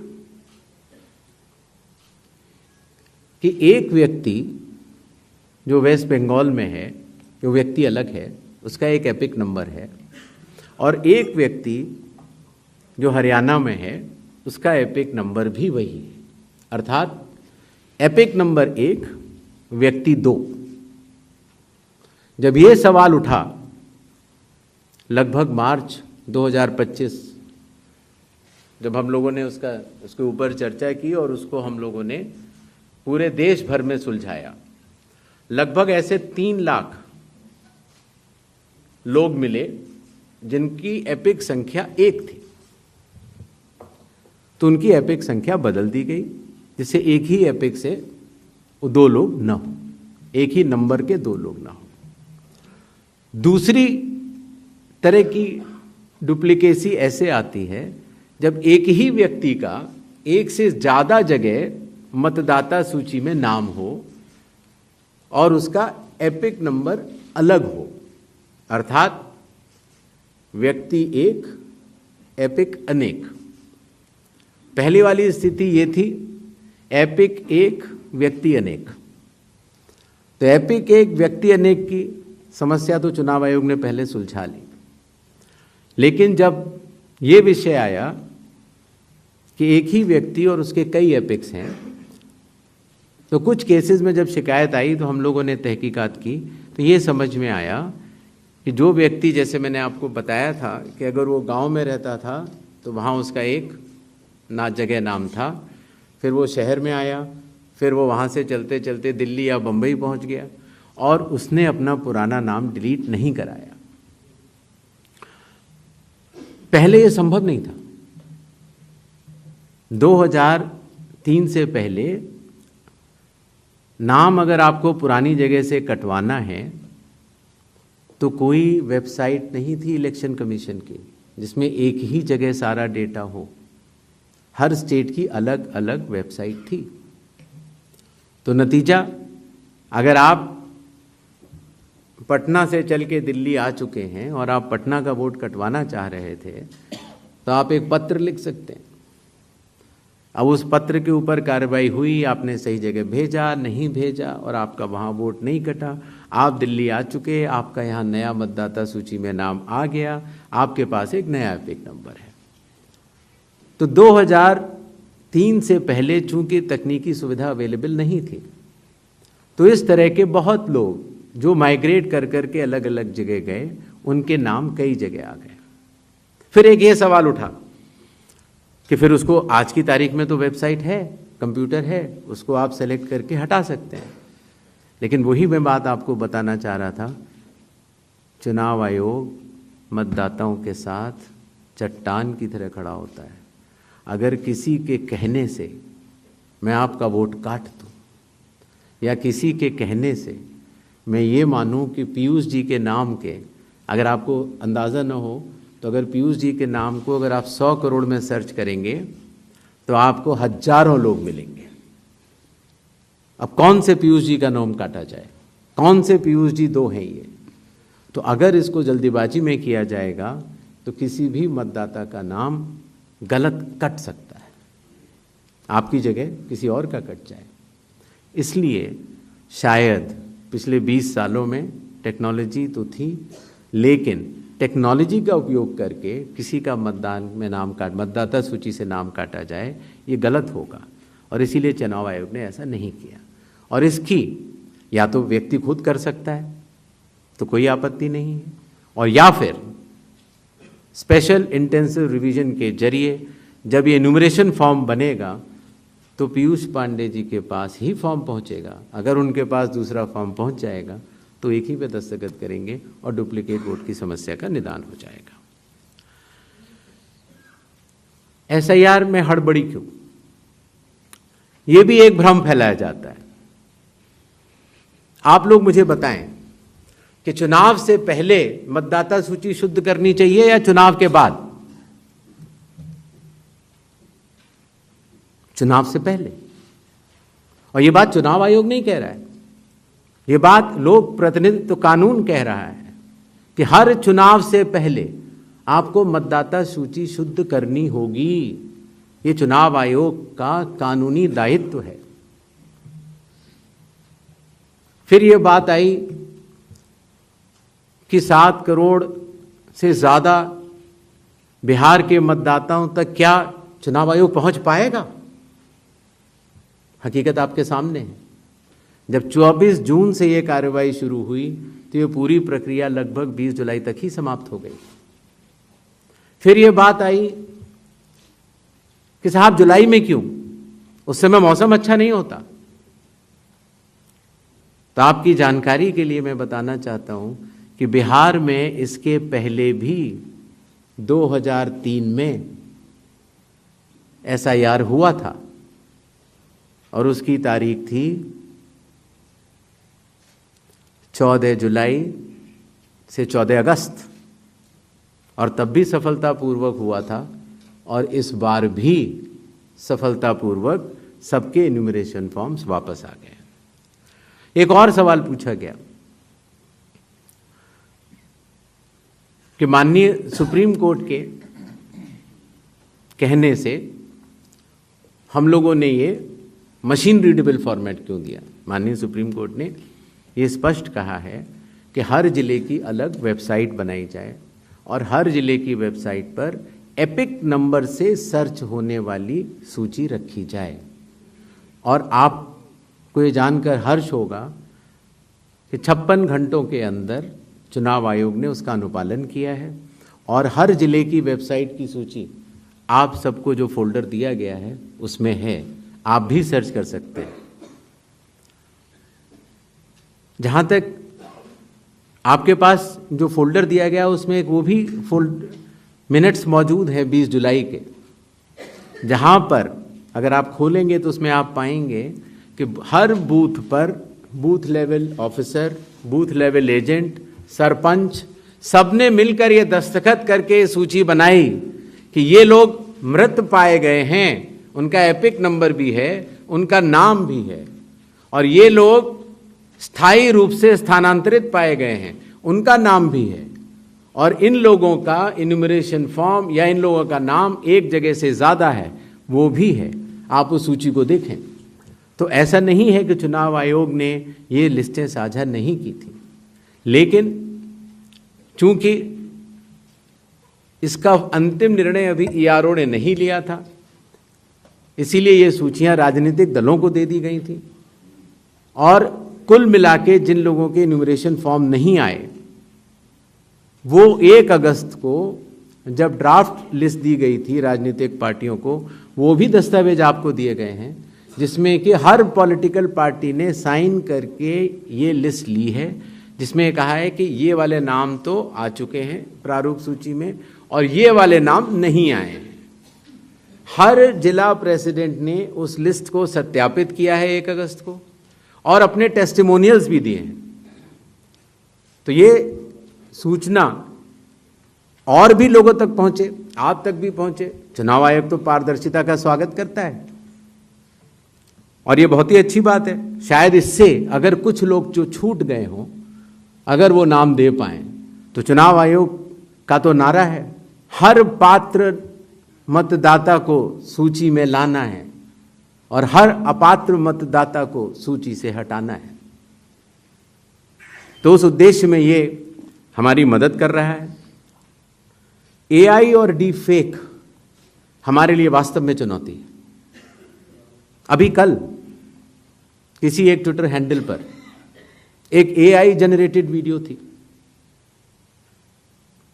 कि एक व्यक्ति जो वेस्ट बंगाल में है, जो व्यक्ति अलग है, उसका एक एपिक नंबर है, और एक व्यक्ति जो हरियाणा में है उसका एपिक नंबर भी वही है। अर्थात एपिक नंबर 1 व्यक्ति 2। जब ये सवाल उठा लगभग मार्च 2025, जब हम लोगों ने उसके ऊपर चर्चा की और उसको हम लोगों ने पूरे देश भर में सुलझाया, लगभग ऐसे 3 लाख लोग मिले जिनकी एपिक संख्या 1 थी। तो उनकी एपिक संख्या बदल दी गई, जिससे एक ही एपिक से 2 लोग न हो, एक ही नंबर के 2 लोग ना हो। दूसरी तरह की डुप्लीकेसी ऐसे आती है जब एक ही व्यक्ति का एक से ज़्यादा जगह मतदाता सूची में नाम हो और उसका एपिक नंबर अलग हो। अर्थात व्यक्ति 1 एपिक अनेक। पहली वाली स्थिति ये थी एपिक 1 व्यक्ति अनेक। तो एपिक 1 व्यक्ति अनेक की समस्या तो चुनाव आयोग ने पहले सुलझा ली, लेकिन जब ये विषय आया कि एक ही व्यक्ति और उसके कई एपिक्स हैं, तो कुछ केसेस में जब शिकायत आई तो हम लोगों ने तहकीकात की तो ये समझ में आया कि जो व्यक्ति, जैसे मैंने आपको बताया था कि अगर वो गांव में रहता था तो वहाँ उसका एक जगह नाम था, फिर वो शहर में आया, फिर वो वहाँ से चलते चलते दिल्ली या बम्बई पहुँच गया और उसने अपना पुराना नाम डिलीट नहीं कराया। पहले ये संभव नहीं था। 2003 से पहले नाम अगर आपको पुरानी जगह से कटवाना है तो कोई वेबसाइट नहीं थी इलेक्शन कमीशन की जिसमें एक ही जगह सारा डेटा हो। हर स्टेट की अलग अलग वेबसाइट थी। तो नतीजा, अगर आप पटना से चल के दिल्ली आ चुके हैं और आप पटना का वोट कटवाना चाह रहे थे तो आप एक पत्र लिख सकते हैं। अब उस पत्र के ऊपर कार्रवाई हुई, आपने सही जगह भेजा, नहीं भेजा और आपका वहाँ वोट नहीं कटा। आप दिल्ली आ चुके, आपका यहाँ नया मतदाता सूची में नाम आ गया, आपके पास एक नया एपिक नंबर है। तो 2003 से पहले चूंकि तकनीकी सुविधा अवेलेबल नहीं थी, तो इस तरह के बहुत लोग जो माइग्रेट कर कर के अलग अलग जगह गए, उनके नाम कई जगह आ गए। फिर एक ये सवाल उठा कि फिर उसको आज की तारीख में तो वेबसाइट है, कंप्यूटर है, उसको आप सेलेक्ट करके हटा सकते हैं। लेकिन वही मैं बात आपको बताना चाह रहा था, चुनाव आयोग मतदाताओं के साथ चट्टान की तरह खड़ा होता है। अगर किसी के कहने से मैं आपका वोट काट दूं या किसी के कहने से मैं ये मानूं कि पीयूष जी के नाम के, अगर आपको अंदाज़ा न हो तो अगर पीयूष जी के नाम को अगर आप 100 करोड़ में सर्च करेंगे तो आपको हजारों लोग मिलेंगे। अब कौन से पीयूष जी का नाम काटा जाए, कौन से पीयूष जी 2 हैं ये? तो अगर इसको जल्दीबाजी में किया जाएगा तो किसी भी मतदाता का नाम गलत कट सकता है, आपकी जगह किसी और का कट जाए। इसलिए शायद पिछले 20 सालों में टेक्नोलॉजी तो थी, लेकिन टेक्नोलॉजी का उपयोग करके किसी का मतदाता सूची से नाम काटा जाए, ये गलत होगा। और इसीलिए चुनाव आयोग ने ऐसा नहीं किया। और इसकी या तो व्यक्ति खुद कर सकता है तो कोई आपत्ति नहीं है, और या फिर स्पेशल इंटेंसिव रिवीजन के जरिए जब ये एन्यूमरेशन फॉर्म बनेगा तो पीयूष पांडे जी के पास ही फॉर्म पहुंचेगा। अगर उनके पास दूसरा फॉर्म पहुंच जाएगा तो एक ही पे दस्तखत करेंगे और डुप्लीकेट वोट की समस्या का निदान हो जाएगा। एसआईआर में हड़बड़ी क्यों? ये भी एक भ्रम फैलाया जाता है। आप लोग मुझे बताएं कि चुनाव से पहले मतदाता सूची शुद्ध करनी चाहिए या चुनाव के बाद? चुनाव से पहले। और ये बात चुनाव आयोग नहीं कह रहा है, ये बात लोक प्रतिनिधित्व कानून कह रहा है कि हर चुनाव से पहले आपको मतदाता सूची शुद्ध करनी होगी। ये चुनाव आयोग का कानूनी दायित्व है। फिर ये बात आई कि 7 करोड़ से ज़्यादा बिहार के मतदाताओं तक क्या चुनाव आयोग पहुंच पाएगा? हकीकत आपके सामने है। जब 24 जून से ये कार्रवाई शुरू हुई तो ये पूरी प्रक्रिया लगभग 20 जुलाई तक ही समाप्त हो गई। फिर ये बात आई कि साहब जुलाई में क्यों? उस समय मौसम अच्छा नहीं होता। तो आपकी जानकारी के लिए मैं बताना चाहता हूं कि बिहार में इसके पहले भी 2003 में एसआईआर हुआ था और उसकी तारीख थी 14 जुलाई से 14 अगस्त, और तब भी सफलतापूर्वक हुआ था। और इस बार भी सफलतापूर्वक सबके एन्यूमरेशन फॉर्म्स वापस आ गए। एक और सवाल पूछा गया कि माननीय सुप्रीम कोर्ट के कहने से हम लोगों ने ये मशीन रीडेबल फॉर्मेट क्यों दिया। माननीय सुप्रीम कोर्ट ने ये स्पष्ट कहा है कि हर जिले की अलग वेबसाइट बनाई जाए और हर जिले की वेबसाइट पर एपिक नंबर से सर्च होने वाली सूची रखी जाए। और आपको ये जानकर हर्ष होगा कि 56 घंटों के अंदर चुनाव आयोग ने उसका अनुपालन किया है और हर जिले की वेबसाइट की सूची आप सबको जो फोल्डर दिया गया है उसमें है, आप भी सर्च कर सकते हैं। जहाँ तक आपके पास जो फोल्डर दिया गया उसमें एक वो भी मिनट्स मौजूद है 20 जुलाई के, जहाँ पर अगर आप खोलेंगे तो उसमें आप पाएंगे कि हर बूथ पर booth level officer, booth level agent, sarpanch सबने मिलकर ये दस्तखत करके सूची बनाई कि ये लोग मृत पाए गए हैं, उनका एपिक नंबर भी है, उनका नाम भी है, और ये लोग स्थायी रूप से स्थानांतरित पाए गए हैं, उनका नाम भी है, और इन लोगों का इन्यूमरेशन फॉर्म या इन लोगों का नाम एक जगह से ज़्यादा है वो भी है। आप उस सूची को देखें तो ऐसा नहीं है कि चुनाव आयोग ने ये लिस्टें साझा नहीं की थी, लेकिन चूंकि इसका अंतिम निर्णय अभी ईआरओ ने नहीं लिया था, इसीलिए ये सूचियां राजनीतिक दलों को दे दी गई थी। और कुल मिला के जिन लोगों के इन्यूमरेशन फॉर्म नहीं आए वो 1 अगस्त को जब ड्राफ्ट लिस्ट दी गई थी राजनीतिक पार्टियों को, वो भी दस्तावेज आपको दिए गए हैं जिसमें कि हर पॉलिटिकल पार्टी ने साइन करके ये लिस्ट ली है, जिसमें कहा है कि ये वाले नाम तो आ चुके हैं प्रारूप सूची में और ये वाले नाम नहीं आए हैं। हर जिला प्रेसिडेंट ने उस लिस्ट को सत्यापित किया है 1 अगस्त को और अपने टेस्टिमोनियल्स भी दिए हैं। तो ये सूचना और भी लोगों तक पहुंचे, आप तक भी पहुंचे। चुनाव आयोग तो पारदर्शिता का स्वागत करता है और ये बहुत ही अच्छी बात है। शायद इससे अगर कुछ लोग जो छूट गए हों, अगर वो नाम दे पाएं तो चुनाव आयोग का तो नारा है हर पात्र मतदाता को सूची में लाना है और हर अपात्र मतदाता को सूची से हटाना है। तो उस उद्देश्य में ये हमारी मदद कर रहा है। एआई और डी फेक हमारे लिए वास्तव में चुनौती है। अभी कल किसी एक ट्विटर हैंडल पर एक एआई जनरेटेड वीडियो थी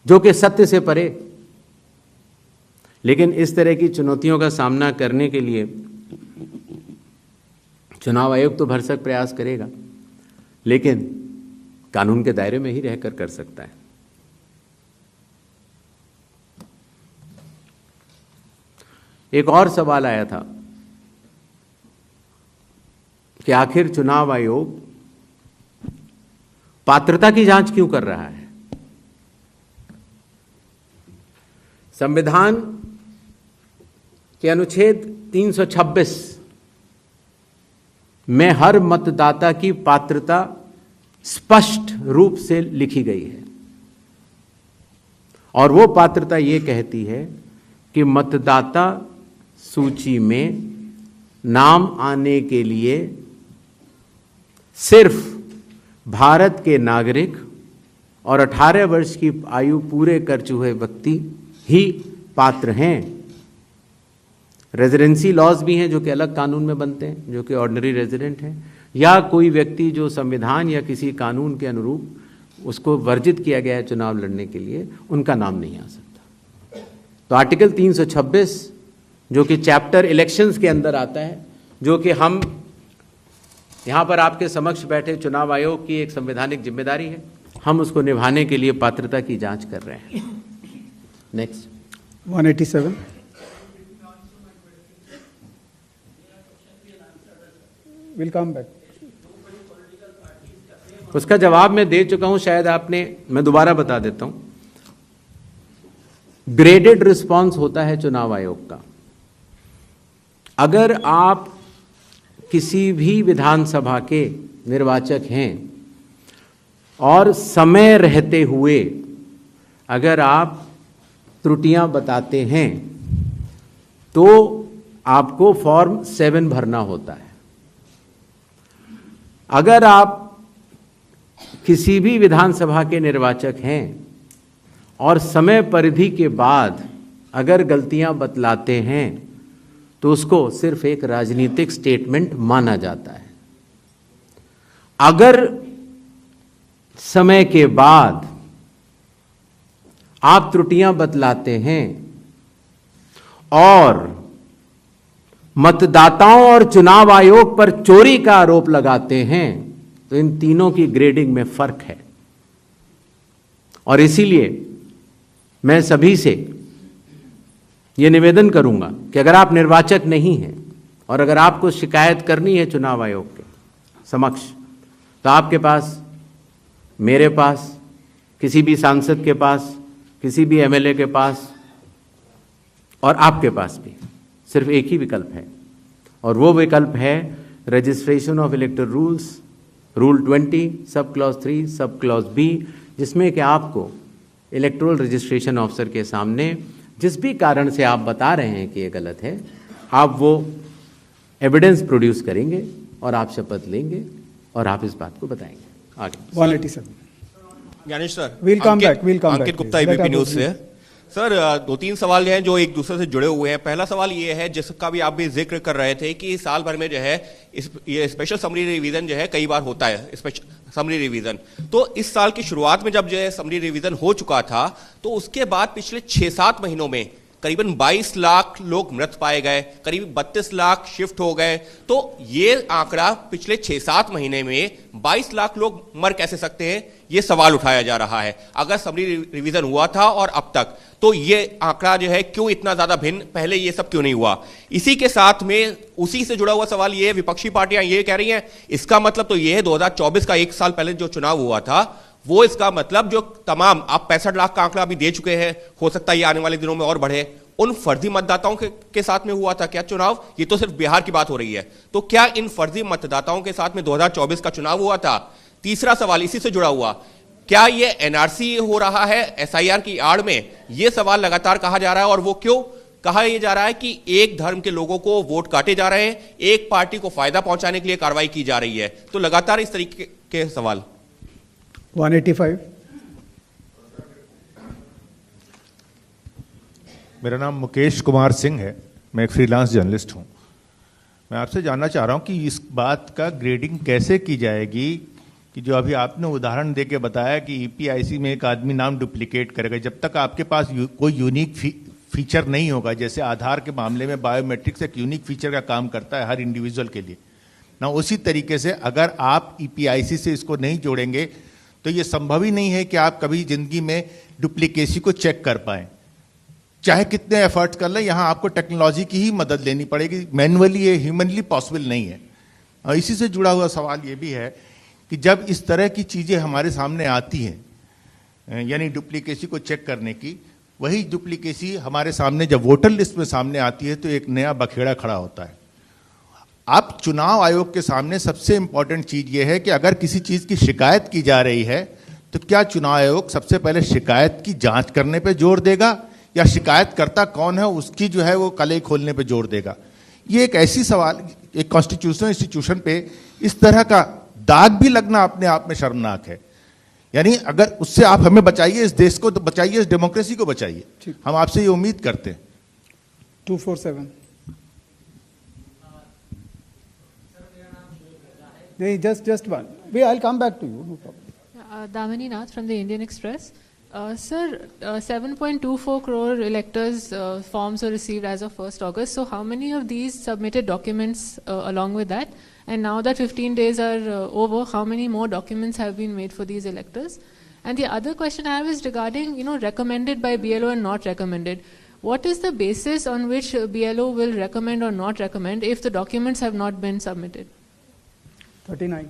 जो कि सत्य से परे, लेकिन इस तरह की चुनौतियों का सामना करने के लिए चुनाव आयोग तो भरसक प्रयास करेगा, लेकिन कानून के दायरे में ही रहकर कर सकता है। एक और सवाल आया था कि आखिर चुनाव आयोग पात्रता की जांच क्यों कर रहा है। संविधान के अनुच्छेद 326 में हर मतदाता की पात्रता स्पष्ट रूप से लिखी गई है और वो पात्रता ये कहती है कि मतदाता सूची में नाम आने के लिए सिर्फ भारत के नागरिक और 18 वर्ष की आयु पूरे कर चुके व्यक्ति ही पात्र हैं। रेजिडेंसी लॉज भी हैं जो कि अलग कानून में बनते हैं, जो कि ऑर्डिनरी रेजिडेंट हैं, या कोई व्यक्ति जो संविधान या किसी कानून के अनुरूप उसको वर्जित किया गया है चुनाव लड़ने के लिए, उनका नाम नहीं आ सकता। तो आर्टिकल 326 जो कि चैप्टर इलेक्शंस के अंदर आता है, जो कि हम यहाँ पर आपके समक्ष बैठे चुनाव आयोग की एक संवैधानिक जिम्मेदारी है, हम उसको निभाने के लिए पात्रता की जांच कर रहे हैं। Next 187 will come back. उसका जवाब मैं दे चुका हूं, शायद आपने, मैं दोबारा बता देता हूं। ग्रेडेड रिस्पांस होता है चुनाव आयोग का। अगर आप किसी भी विधानसभा के निर्वाचक हैं और समय रहते हुए अगर आप त्रुटियां बताते हैं तो आपको फॉर्म 7 भरना होता है। अगर आप किसी भी विधानसभा के निर्वाचक हैं और समय परिधि के बाद अगर गलतियां बतलाते हैं तो उसको सिर्फ एक राजनीतिक स्टेटमेंट माना जाता है। अगर समय के बाद आप त्रुटियां बतलाते हैं और मतदाताओं और चुनाव आयोग पर चोरी का आरोप लगाते हैं तो इन तीनों की ग्रेडिंग में फर्क है। और इसीलिए मैं सभी से यह निवेदन करूंगा कि अगर आप निर्वाचक नहीं हैं और अगर आपको शिकायत करनी है चुनाव आयोग के समक्ष, तो आपके पास, मेरे पास, किसी भी सांसद के पास, किसी भी एमएलए के पास और आपके पास भी सिर्फ एक ही विकल्प है, और वो विकल्प है registration of electoral rules, rule 20 sub clause 3 sub clause B, जिसमें कि आपको इलेक्टोरल रजिस्ट्रेशन ऑफिसर के सामने जिस भी कारण से आप बता रहे हैं कि ये गलत है, आप वो एविडेंस प्रोड्यूस करेंगे और आप शपथ लेंगे और आप इस बात को बताएंगे। आगे 187 Gyanesh sir, We'll come back. Ankit Gupta ABP news से। सर, 2-3 सवाल हैं जो एक दूसरे से जुड़े हुए हैं। पहला सवाल ये है, जिसका भी आप भी जिक्र कर रहे थे कि साल भर में जो है ये स्पेशल समरी रिवीजन जो है कई बार होता है, स्पेशल समरी रिवीजन। तो इस साल की शुरुआत में जब जो है समरी रिवीजन हो चुका था, तो उसके बाद पिछले 6-7 महीनों में करीबन 22 लाख लोग मृत पाए गए, करीब 32 लाख शिफ्ट हो गए। तो ये आंकड़ा पिछले 6-7 महीने में 22 लाख लोग मर कैसे सकते हैं, ये सवाल उठाया जा रहा है। अगर समरी रिवीजन हुआ था और अब तक, तो ये आंकड़ा जो है क्यों इतना ज्यादा भिन्न, पहले ये सब क्यों नहीं हुआ। इसी के साथ में उसी से जुड़ा हुआ सवाल ये है, विपक्षी पार्टियां ये कह रही हैं, इसका मतलब तो ये है 2024 का 1 साल पहले जो चुनाव हुआ था, वो इसका मतलब जो तमाम आप 65 लाख का आंकड़ा अभी दे चुके हैं, हो सकता है ये आने वाले दिनों में और बढ़े, उन फर्जी मतदाताओं के साथ में हुआ था क्या चुनाव? ये तो सिर्फ बिहार की बात हो रही है, तो क्या इन फर्जी मतदाताओं के साथ में 2024 का चुनाव हुआ था? तीसरा सवाल इसी से जुड़ा हुआ, क्या ये एनआरसी हो रहा है एसआईआर की आड़ में? ये सवाल लगातार कहा जा रहा है, और वो क्यों कहा यह जा रहा है कि एक धर्म के लोगों को वोट काटे जा रहे हैं, एक पार्टी को फायदा पहुंचाने के लिए कार्रवाई की जा रही है। तो लगातार इस तरीके के सवाल। 185। मेरा नाम मुकेश कुमार सिंह है, मैं एक फ्रीलांस जर्नलिस्ट हूं। मैं आपसे जानना चाह रहा हूं कि इस बात का ग्रेडिंग कैसे की जाएगी कि जो अभी आपने उदाहरण देके बताया कि ईपीआईसी में एक आदमी नाम डुप्लीकेट करेगा, जब तक आपके पास कोई यूनिक फीचर नहीं होगा, जैसे आधार के मामले में बायोमेट्रिक्स एक यूनिक फीचर का काम करता है हर इंडिविजुअल के लिए ना, उसी तरीके से अगर आप ईपीआईसी से इसको नहीं जोड़ेंगे तो ये संभव ही नहीं है कि आप कभी जिंदगी में डुप्लीकेसी को चेक कर पाएं, चाहे कितने एफर्ट्स कर लें। यहाँ आपको टेक्नोलॉजी की ही मदद लेनी पड़ेगी, मैनुअली ये ह्यूमनली पॉसिबल नहीं है। और इसी से जुड़ा हुआ सवाल ये भी है कि जब इस तरह की चीज़ें हमारे सामने आती हैं, यानी डुप्लीकेसी को चेक करने की, वही डुप्लीकेसी हमारे सामने जब वोटर लिस्ट में सामने आती है तो एक नया बखेड़ा खड़ा होता है। अब चुनाव आयोग के सामने सबसे इंपॉर्टेंट चीज़ ये है कि अगर किसी चीज़ की शिकायत की जा रही है तो क्या चुनाव आयोग सबसे पहले शिकायत की जांच करने पे जोर देगा या शिकायतकर्ता कौन है उसकी जो है वो कलई खोलने पे जोर देगा? ये एक ऐसी सवाल, एक कॉन्स्टिट्यूशनल इंस्टीट्यूशन पे इस तरह का दाग भी लगना अपने आप में शर्मनाक है। यानी अगर उससे आप हमें बचाइए, इस देश को बचाइए, इस डेमोक्रेसी को बचाइए, हम आपसे ये उम्मीद करते हैं। 247। नहीं, just one. I'll come back to you. No problem. Damini Nath from the Indian Express. Sir, 7.24 crore electors forms were received as of 1st August. So how many of these submitted documents along with that? And now that 15 days are over, how many more documents have been made for these electors? And the other question I have is regarding, recommended by BLO and not recommended. What is the basis on which BLO will recommend or not recommend if the documents have not been submitted? 39.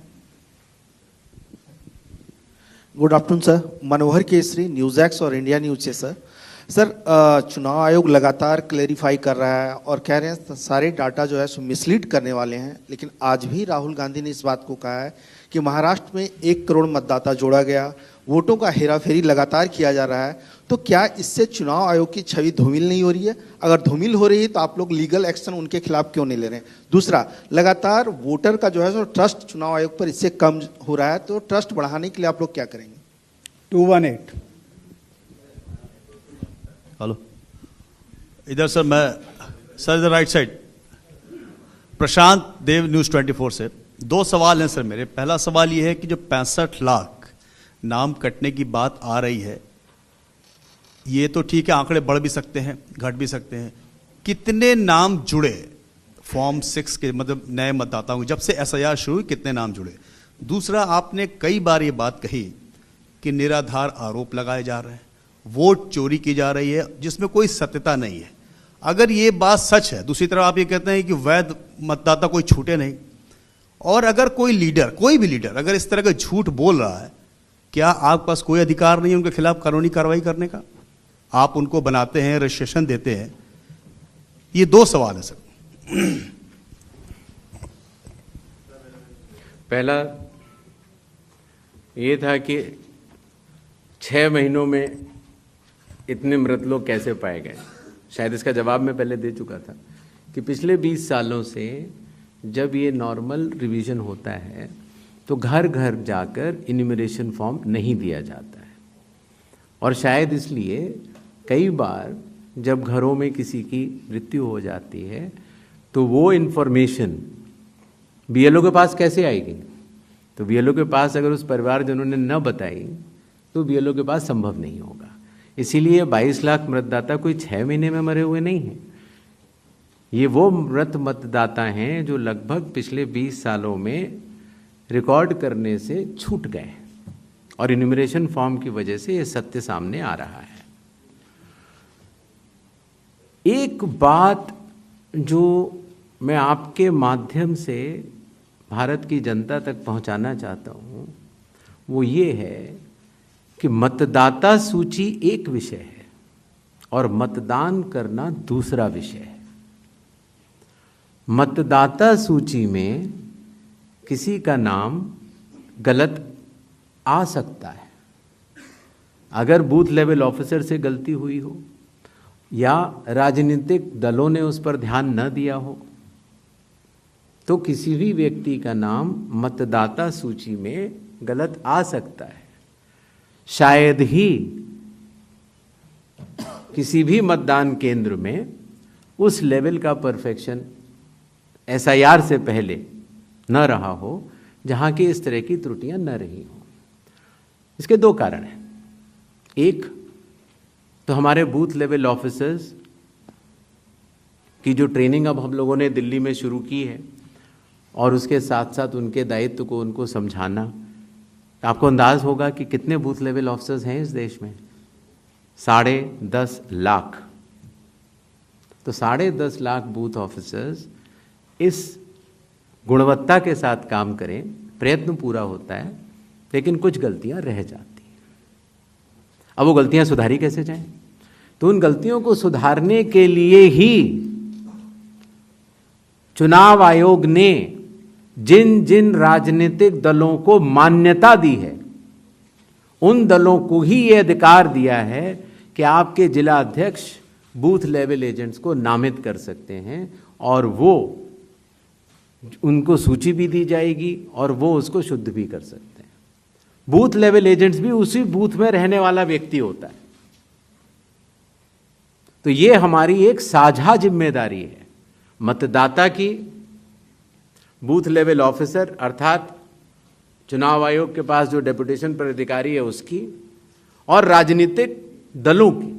Good afternoon sir, Manohar Kesari, news x और India news से sir. चुनाव आयोग लगातार clarify कर रहा है और कह रहे हैं सारे डाटा जो है सो मिसलीड करने वाले हैं, लेकिन आज भी राहुल गांधी ने इस बात को कहा है कि महाराष्ट्र में 1 करोड़ मतदाता जोड़ा गया, वोटों का हेराफेरी लगातार किया जा रहा है। तो क्या इससे चुनाव आयोग की छवि धूमिल नहीं हो रही है? अगर धूमिल हो रही है तो आप लोग लीगल एक्शन उनके खिलाफ क्यों नहीं ले रहे हैं? दूसरा, लगातार वोटर का जो है सो ट्रस्ट चुनाव आयोग पर इससे कम हो रहा है, तो ट्रस्ट बढ़ाने के लिए आप लोग क्या करेंगे? 218। हेलो, इधर सर, मैं सर इधर राइट साइड, प्रशांत देव, न्यूज़ 24 से। 2 सवाल हैं सर मेरे। पहला सवाल ये है कि जो 65 लाख नाम कटने की बात आ रही है, ये तो ठीक है, आंकड़े बढ़ भी सकते हैं, घट भी सकते हैं। कितने नाम जुड़े फॉर्म 6 के, मतलब नए मतदाताओं को, जब से एसआईआर शुरू हुई कितने नाम जुड़े? दूसरा, आपने कई बार ये बात कही कि निराधार आरोप लगाए जा रहे हैं, वोट चोरी की जा रही है जिसमें कोई सत्यता नहीं है। अगर ये बात सच है, दूसरी तरफ आप ये कहते हैं कि वैध मतदाता कोई छूटे नहीं, और अगर कोई लीडर, कोई भी लीडर अगर इस तरह का झूठ बोल रहा है, क्या आपके पास कोई अधिकार नहीं है उनके खिलाफ कानूनी कार्रवाई करने का? आप उनको बनाते हैं, रजिस्ट्रेशन देते हैं। ये 2 सवाल है सर। पहला ये था कि 6 महीनों में इतने मृत लोग कैसे पाए गए। शायद इसका जवाब मैं पहले दे चुका था कि पिछले 20 सालों से जब ये नॉर्मल रिवीजन होता है तो घर घर जाकर इन्यूमरेशन फॉर्म नहीं दिया जाता है, और शायद इसलिए कई बार जब घरों में किसी की मृत्यु हो जाती है तो वो इन्फॉर्मेशन बीएलओ के पास कैसे आएगी? तो बीएलओ के पास अगर उस परिवारजनों ने न बताई तो बीएलओ के पास संभव नहीं होगा। इसीलिए 22 लाख मतदाता कोई 6 महीने में मरे हुए नहीं हैं। ये वो मृत मतदाता हैं जो लगभग पिछले 20 सालों में रिकॉर्ड करने से छूट गए, और इन्यूमरेशन फॉर्म की वजह से ये सत्य सामने आ रहा है। एक बात जो मैं आपके माध्यम से भारत की जनता तक पहुंचाना चाहता हूं वो ये है कि मतदाता सूची एक विषय है और मतदान करना दूसरा विषय है। मतदाता सूची में किसी का नाम गलत आ सकता है, अगर बूथ लेवल ऑफिसर से गलती हुई हो या राजनीतिक दलों ने उस पर ध्यान न दिया हो तो किसी भी व्यक्ति का नाम मतदाता सूची में गलत आ सकता है। शायद ही किसी भी मतदान केंद्र में उस लेवल का परफेक्शन एसआईआर से पहले न रहा हो जहां की इस तरह की त्रुटियां न रही हों। इसके दो कारण हैं। एक तो हमारे बूथ लेवल ऑफिसर्स की जो ट्रेनिंग अब हम लोगों ने दिल्ली में शुरू की है और उसके साथ साथ उनके दायित्व को उनको समझाना। आपको अंदाज होगा कि कितने बूथ लेवल ऑफिसर्स हैं इस देश में? 10.5 लाख। तो 10.5 लाख बूथ ऑफिसर्स इस गुणवत्ता के साथ काम करें, प्रयत्न पूरा होता है, लेकिन कुछ गलतियां रह जाती हैं। अब वो गलतियां सुधारी कैसे जाएं? तो उन गलतियों को सुधारने के लिए ही चुनाव आयोग ने जिन जिन राजनीतिक दलों को मान्यता दी है उन दलों को ही यह अधिकार दिया है कि आपके जिला अध्यक्ष बूथ लेवल एजेंट्स को नामित कर सकते हैं और वो उनको सूची भी दी जाएगी और वो उसको शुद्ध भी कर सकते हैं। बूथ लेवल एजेंट्स भी उसी बूथ में रहने वाला व्यक्ति होता है। तो ये हमारी एक साझा जिम्मेदारी है, मतदाता की, बूथ लेवल ऑफिसर अर्थात चुनाव आयोग के पास जो डेपुटेशन पर अधिकारी है उसकी, और राजनीतिक दलों की।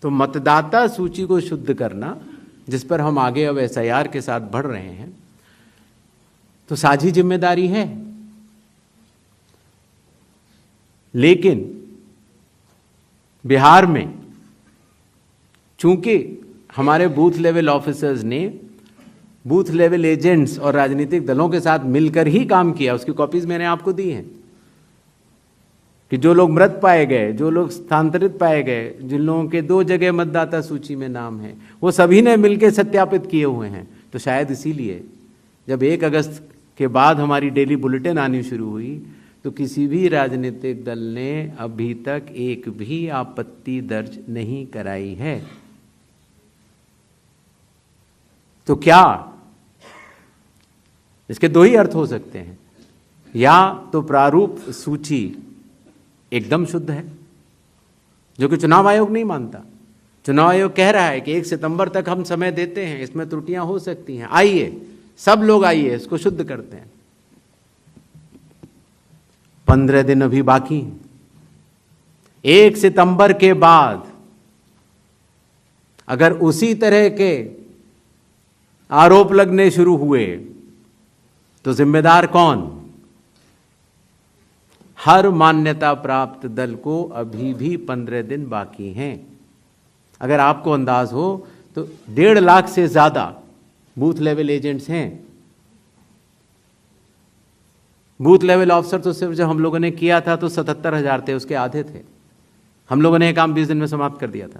तो मतदाता सूची को शुद्ध करना, जिस पर हम आगे अब एसआईआर के साथ बढ़ रहे हैं, तो साझी जिम्मेदारी है। लेकिन बिहार में चूंकि हमारे बूथ लेवल ऑफिसर्स ने बूथ लेवल एजेंट्स और राजनीतिक दलों के साथ मिलकर ही काम किया, उसकी कॉपीज मैंने आपको दी हैं कि जो लोग मृत पाए गए, जो लोग स्थानांतरित पाए गए, जिन लोगों के 2 जगह मतदाता सूची में नाम है, वो सभी ने मिलकर सत्यापित किए हुए हैं। तो शायद इसीलिए जब 1 अगस्त के बाद हमारी डेली बुलेटिन आनी शुरू हुई तो किसी भी राजनीतिक दल ने अभी तक एक भी आपत्ति दर्ज नहीं कराई है। तो क्या इसके 2 ही अर्थ हो सकते हैं, या तो प्रारूप सूची एकदम शुद्ध है, जो कि चुनाव आयोग नहीं मानता। चुनाव आयोग कह रहा है कि 1 सितंबर तक हम समय देते हैं, इसमें त्रुटियां हो सकती हैं, आइए सब लोग आइए इसको शुद्ध करते हैं। 15 दिन अभी बाकी हैं। 1 सितंबर के बाद अगर उसी तरह के आरोप लगने शुरू हुए तो जिम्मेदार कौन? हर मान्यता प्राप्त दल को अभी भी 15 दिन बाकी हैं। अगर आपको अंदाज हो तो 1.5 लाख से ज्यादा बूथ लेवल एजेंट्स हैं। बूथ लेवल ऑफिसर तो सिर्फ जब हम लोगों ने किया था तो 77,000 थे, उसके आधे थे। हम लोगों ने यह काम 20 दिन में समाप्त कर दिया था।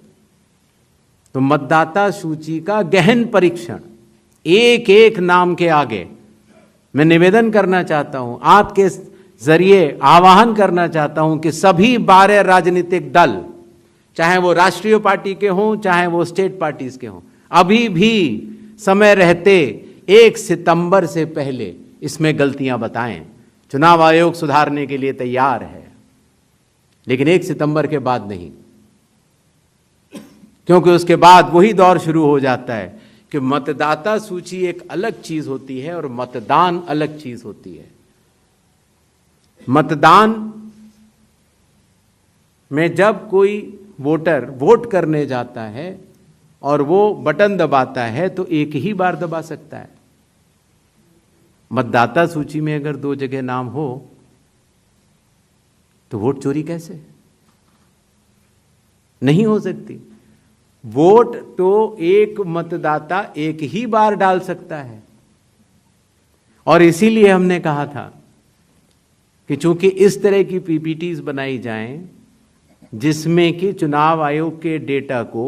तो मतदाता सूची का गहन परीक्षण, एक एक नाम के आगे मैं निवेदन करना चाहता हूं, आपके जरिए आह्वान करना चाहता हूं कि सभी 12 राजनीतिक दल, चाहे वो राष्ट्रीय पार्टी के हों चाहे वो स्टेट पार्टीज के हों, अभी भी समय रहते 1 सितंबर से पहले इसमें गलतियां बताएं। चुनाव आयोग सुधारने के लिए तैयार है, लेकिन 1 सितंबर के बाद नहीं, क्योंकि उसके बाद वही दौर शुरू हो जाता है कि मतदाता सूची एक अलग चीज होती है और मतदान अलग चीज होती है। मतदान में जब कोई वोटर वोट करने जाता है और वो बटन दबाता है तो एक ही बार दबा सकता है। मतदाता सूची में अगर 2 जगह नाम हो तो वोट चोरी कैसे? नहीं हो सकती। वोट तो एक मतदाता एक ही बार डाल सकता है, और इसीलिए हमने कहा था कि चूंकि इस तरह की पीपीटीज बनाई जाएं जिसमें कि चुनाव आयोग के डेटा को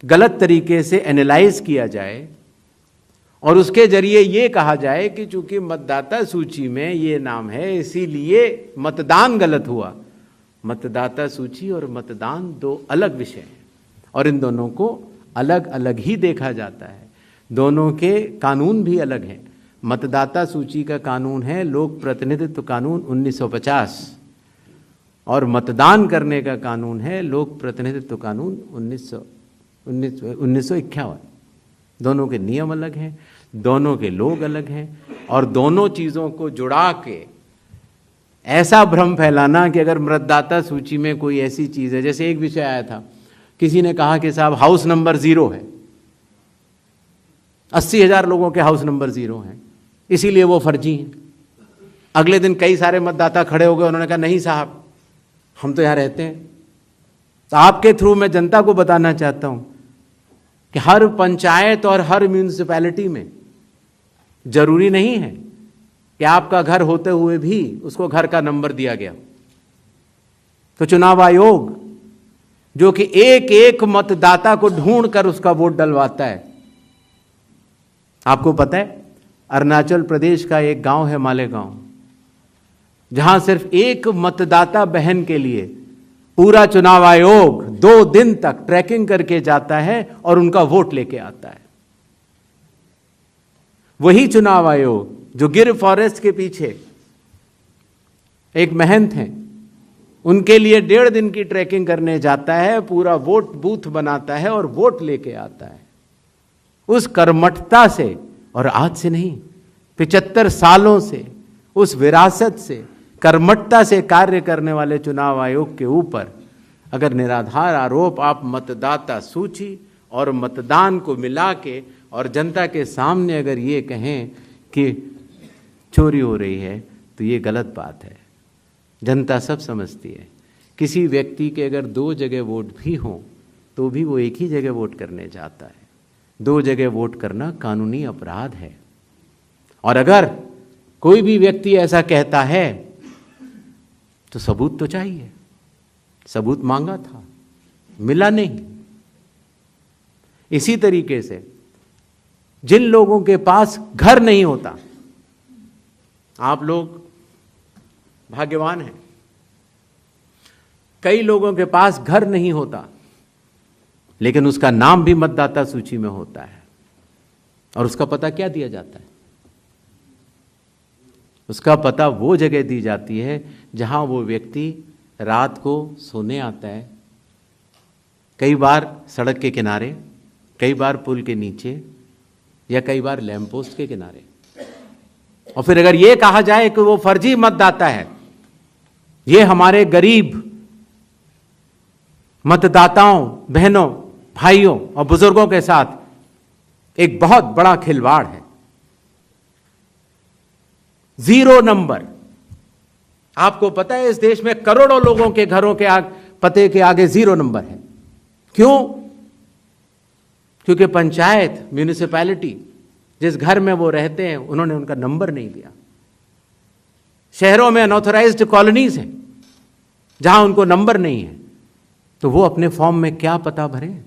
गलत तरीके से एनालाइज किया जाए और उसके जरिए ये कहा जाए कि चूंकि मतदाता सूची में ये नाम है इसीलिए मतदान गलत हुआ। मतदाता सूची और मतदान दो अलग विषय हैं और इन दोनों को अलग अलग ही देखा जाता है। दोनों के कानून भी अलग हैं। मतदाता सूची का कानून है लोक प्रतिनिधित्व कानून 1950 और मतदान करने का कानून है लोक प्रतिनिधित्व कानून 1951। दोनों के नियम अलग हैं, दोनों के लोग अलग हैं और दोनों चीज़ों को जुड़ा के ऐसा भ्रम फैलाना कि अगर मतदाता सूची में कोई ऐसी चीज़ है, जैसे एक विषय आया था, किसी ने कहा कि साहब हाउस नंबर 0 है, 80,000 लोगों के हाउस नंबर 0 हैं, इसीलिए वो फर्जी हैं। अगले दिन कई सारे मतदाता खड़े हो गए, उन्होंने कहा नहीं साहब हम तो यहाँ रहते हैं। तो आपके थ्रू मैं जनता को बताना चाहता हूँ कि हर पंचायत और हर म्यूनिसिपैलिटी में जरूरी नहीं है कि आपका घर होते हुए भी उसको घर का नंबर दिया गया। तो चुनाव आयोग जो कि एक एक मतदाता को ढूंढ कर उसका वोट डलवाता है। आपको पता है अरुणाचल प्रदेश का एक गांव है मालेगांव, जहां सिर्फ एक मतदाता बहन के लिए पूरा चुनाव आयोग 2 दिन तक ट्रैकिंग करके जाता है और उनका वोट लेके आता है। वही चुनाव आयोग जो गिर फॉरेस्ट के पीछे एक महंत हैं, उनके लिए 1.5 दिन की ट्रैकिंग करने जाता है, पूरा वोट बूथ बनाता है और वोट लेके आता है। उस कर्मठता से, और आज से नहीं 75 सालों से, उस विरासत से, कर्मठता से कार्य करने वाले चुनाव आयोग के ऊपर अगर निराधार आरोप आप मतदाता सूची और मतदान को मिला के और जनता के सामने अगर ये कहें कि चोरी हो रही है तो ये गलत बात है। जनता सब समझती है। किसी व्यक्ति के अगर 2 जगह वोट भी हों तो भी वो एक ही जगह वोट करने जाता है। 2 जगह वोट करना कानूनी अपराध है। और अगर कोई भी व्यक्ति ऐसा कहता है तो सबूत तो चाहिए। सबूत मांगा था, मिला नहीं। इसी तरीके से जिन लोगों के पास घर नहीं होता, आप लोग भाग्यवान हैं, कई लोगों के पास घर नहीं होता लेकिन उसका नाम भी मतदाता सूची में होता है। और उसका पता क्या दिया जाता है? उसका पता वो जगह दी जाती है जहां वो व्यक्ति रात को सोने आता है, कई बार सड़क के किनारे, कई बार पुल के नीचे या कई बार लैंप पोस्ट के किनारे। और फिर अगर ये कहा जाए कि वो फर्जी मतदाता है, ये हमारे गरीब मतदाताओं, बहनों, भाइयों और बुजुर्गों के साथ एक बहुत बड़ा खिलवाड़ है। 0 नंबर। आपको पता है इस देश में करोड़ों लोगों के घरों के पते के आगे 0 नंबर है। क्यों? क्योंकि पंचायत, म्यूनिसिपैलिटी जिस घर में वो रहते हैं उन्होंने उनका नंबर नहीं दिया। शहरों में अनऑथराइज्ड कॉलोनीज हैं जहां उनको नंबर नहीं है, तो वो अपने फॉर्म में क्या पता भरें?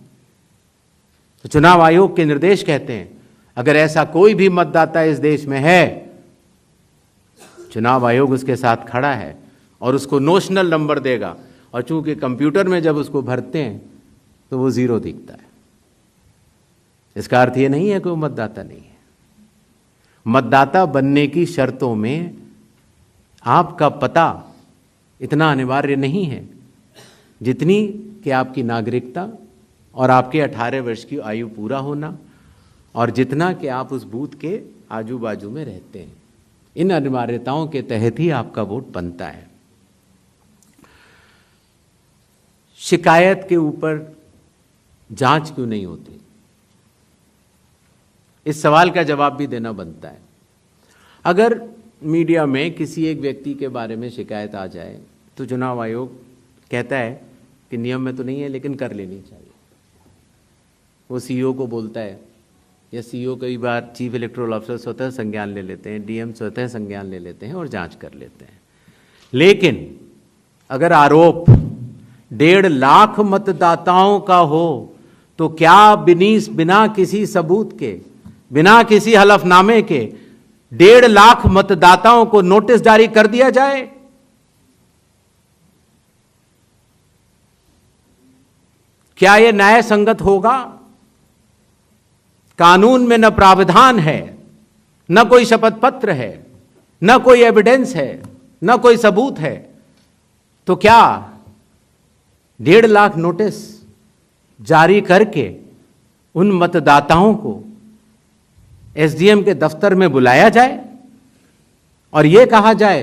तो चुनाव आयोग के निर्देश कहते हैं अगर ऐसा कोई भी मतदाता इस देश में है, चुनाव आयोग उसके साथ खड़ा है और उसको नोशनल नंबर देगा। और चूंकि कंप्यूटर में जब उसको भरते हैं तो वो 0 दिखता है। इसका अर्थ ये नहीं है कि वो मतदाता नहीं है। मतदाता बनने की शर्तों में आपका पता इतना अनिवार्य नहीं है जितनी कि आपकी नागरिकता और आपके 18 वर्ष की आयु पूरा होना और जितना कि आप उस बूथ के आजू बाजू में रहते हैं। इन अनिवार्यताओं के तहत ही आपका वोट बनता है। शिकायत के ऊपर जांच क्यों नहीं होती? इस सवाल का जवाब भी देना बनता है। अगर मीडिया में किसी एक व्यक्ति के बारे में शिकायत आ जाए तो चुनाव आयोग कहता है कि नियम में तो नहीं है लेकिन कर लेनी चाहिए। वो सीईओ को बोलता है, या सीईओ कई बार चीफ इलेक्टोरल ऑफिसर स्वतः संज्ञान ले लेते हैं, डीएम स्वतः संज्ञान ले लेते हैं और जांच कर लेते हैं। लेकिन अगर आरोप 1.5 लाख मतदाताओं का हो तो क्या बिना किसी सबूत के बिना किसी हलफनामे के 1.5 लाख मतदाताओं को नोटिस जारी कर दिया जाए? क्या यह न्याय संगत होगा? कानून में न प्रावधान है, न कोई शपथ पत्र है, न कोई एविडेंस है, न कोई सबूत है, तो क्या 1.5 लाख नोटिस जारी करके उन मतदाताओं को एसडीएम के दफ्तर में बुलाया जाए और यह कहा जाए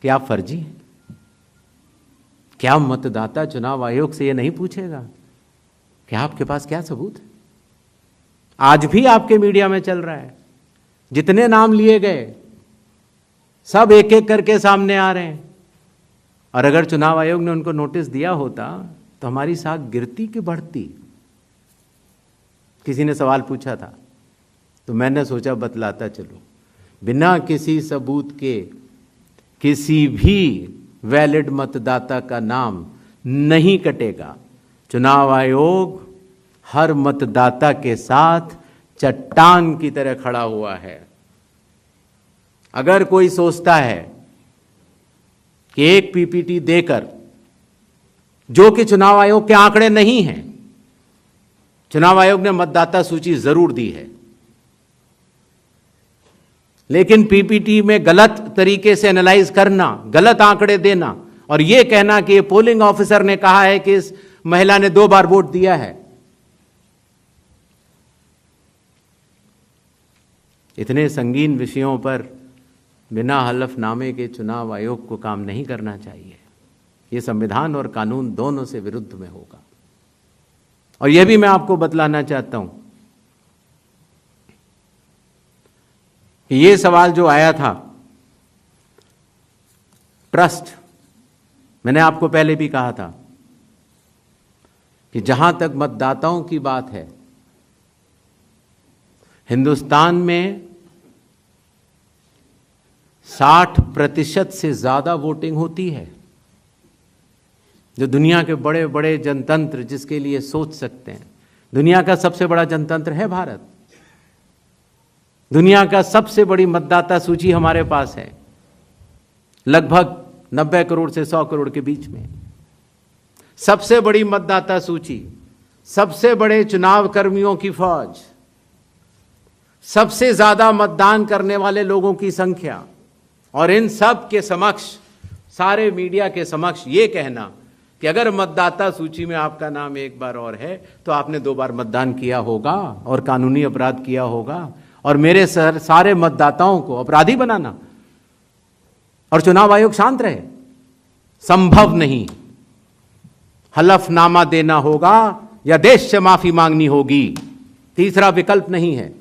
कि आप फर्जी हैं? क्या मतदाता चुनाव आयोग से यह नहीं पूछेगा कि आपके पास क्या सबूत है? आज भी आपके मीडिया में चल रहा है, जितने नाम लिए गए सब एक एक करके सामने आ रहे हैं। और अगर चुनाव आयोग ने उनको नोटिस दिया होता तो हमारी साख गिरती कि बढ़ती? किसी ने सवाल पूछा था तो मैंने सोचा बतलाता चलो। बिना किसी सबूत के किसी भी वैलिड मतदाता का नाम नहीं कटेगा। चुनाव आयोग हर मतदाता के साथ चट्टान की तरह खड़ा हुआ है। अगर कोई सोचता है कि एक पीपीटी देकर, जो कि चुनाव आयोग के आंकड़े नहीं हैं, चुनाव आयोग ने मतदाता सूची जरूर दी है, लेकिन पीपीटी में गलत तरीके से एनालाइज करना, गलत आंकड़े देना और यह कहना कि ये पोलिंग ऑफिसर ने कहा है कि इस महिला ने 2 बार वोट दिया है, इतने संगीन विषयों पर बिना हलफनामे के चुनाव आयोग को काम नहीं करना चाहिए। यह संविधान और कानून दोनों से विरुद्ध में होगा। और यह भी मैं आपको बतलाना चाहता हूं कि यह सवाल जो आया था ट्रस्ट, मैंने आपको पहले भी कहा था कि जहां तक मतदाताओं की बात है, हिंदुस्तान में 60% से ज्यादा वोटिंग होती है। जो दुनिया के बड़े बड़े जनतंत्र जिसके लिए सोच सकते हैं, दुनिया का सबसे बड़ा जनतंत्र है भारत। दुनिया का सबसे बड़ी मतदाता सूची हमारे पास है, लगभग 90 करोड़ से 100 करोड़ के बीच में। सबसे बड़ी मतदाता सूची, सबसे बड़े चुनाव कर्मियों की फौज, सबसे ज्यादा मतदान करने वाले लोगों की संख्या, और इन सब के समक्ष, सारे मीडिया के समक्ष ये कहना कि अगर मतदाता सूची में आपका नाम एक बार और है तो आपने 2 बार मतदान किया होगा और कानूनी अपराध किया होगा, और मेरे सारे मतदाताओं को अपराधी बनाना और चुनाव आयोग शांत रहे, संभव नहीं। हलफनामा देना होगा या देश से माफी मांगनी होगी, तीसरा विकल्प नहीं है।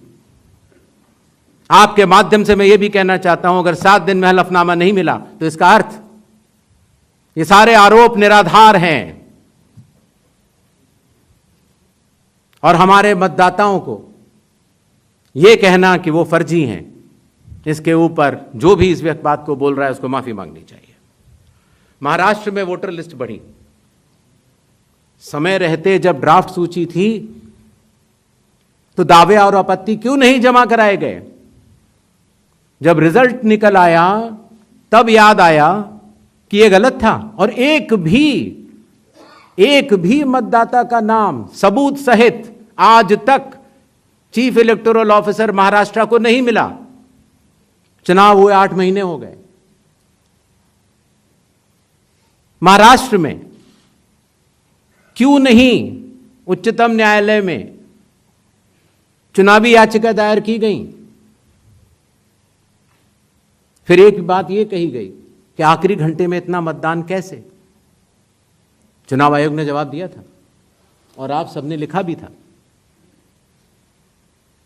आपके माध्यम से मैं यह भी कहना चाहता हूं, अगर 7 दिन में हलफनामा नहीं मिला तो इसका अर्थ ये सारे आरोप निराधार हैं और हमारे मतदाताओं को यह कहना कि वो फर्जी हैं, इसके ऊपर जो भी इस बात को बोल रहा है उसको माफी मांगनी चाहिए। महाराष्ट्र में वोटर लिस्ट बढ़ी, समय रहते जब ड्राफ्ट सूची थी तो दावे और आपत्ति क्यों नहीं जमा कराए गए? जब रिजल्ट निकल आया तब याद आया कि यह गलत था, और एक भी मतदाता का नाम सबूत सहित आज तक चीफ इलेक्टोरल ऑफिसर महाराष्ट्र को नहीं मिला। चुनाव हुए 8 महीने हो गए। महाराष्ट्र में क्यों नहीं उच्चतम न्यायालय में चुनावी याचिका दायर की गई? फिर एक बात यह कही गई कि आखिरी घंटे में इतना मतदान कैसे? चुनाव आयोग ने जवाब दिया था और आप सबने लिखा भी था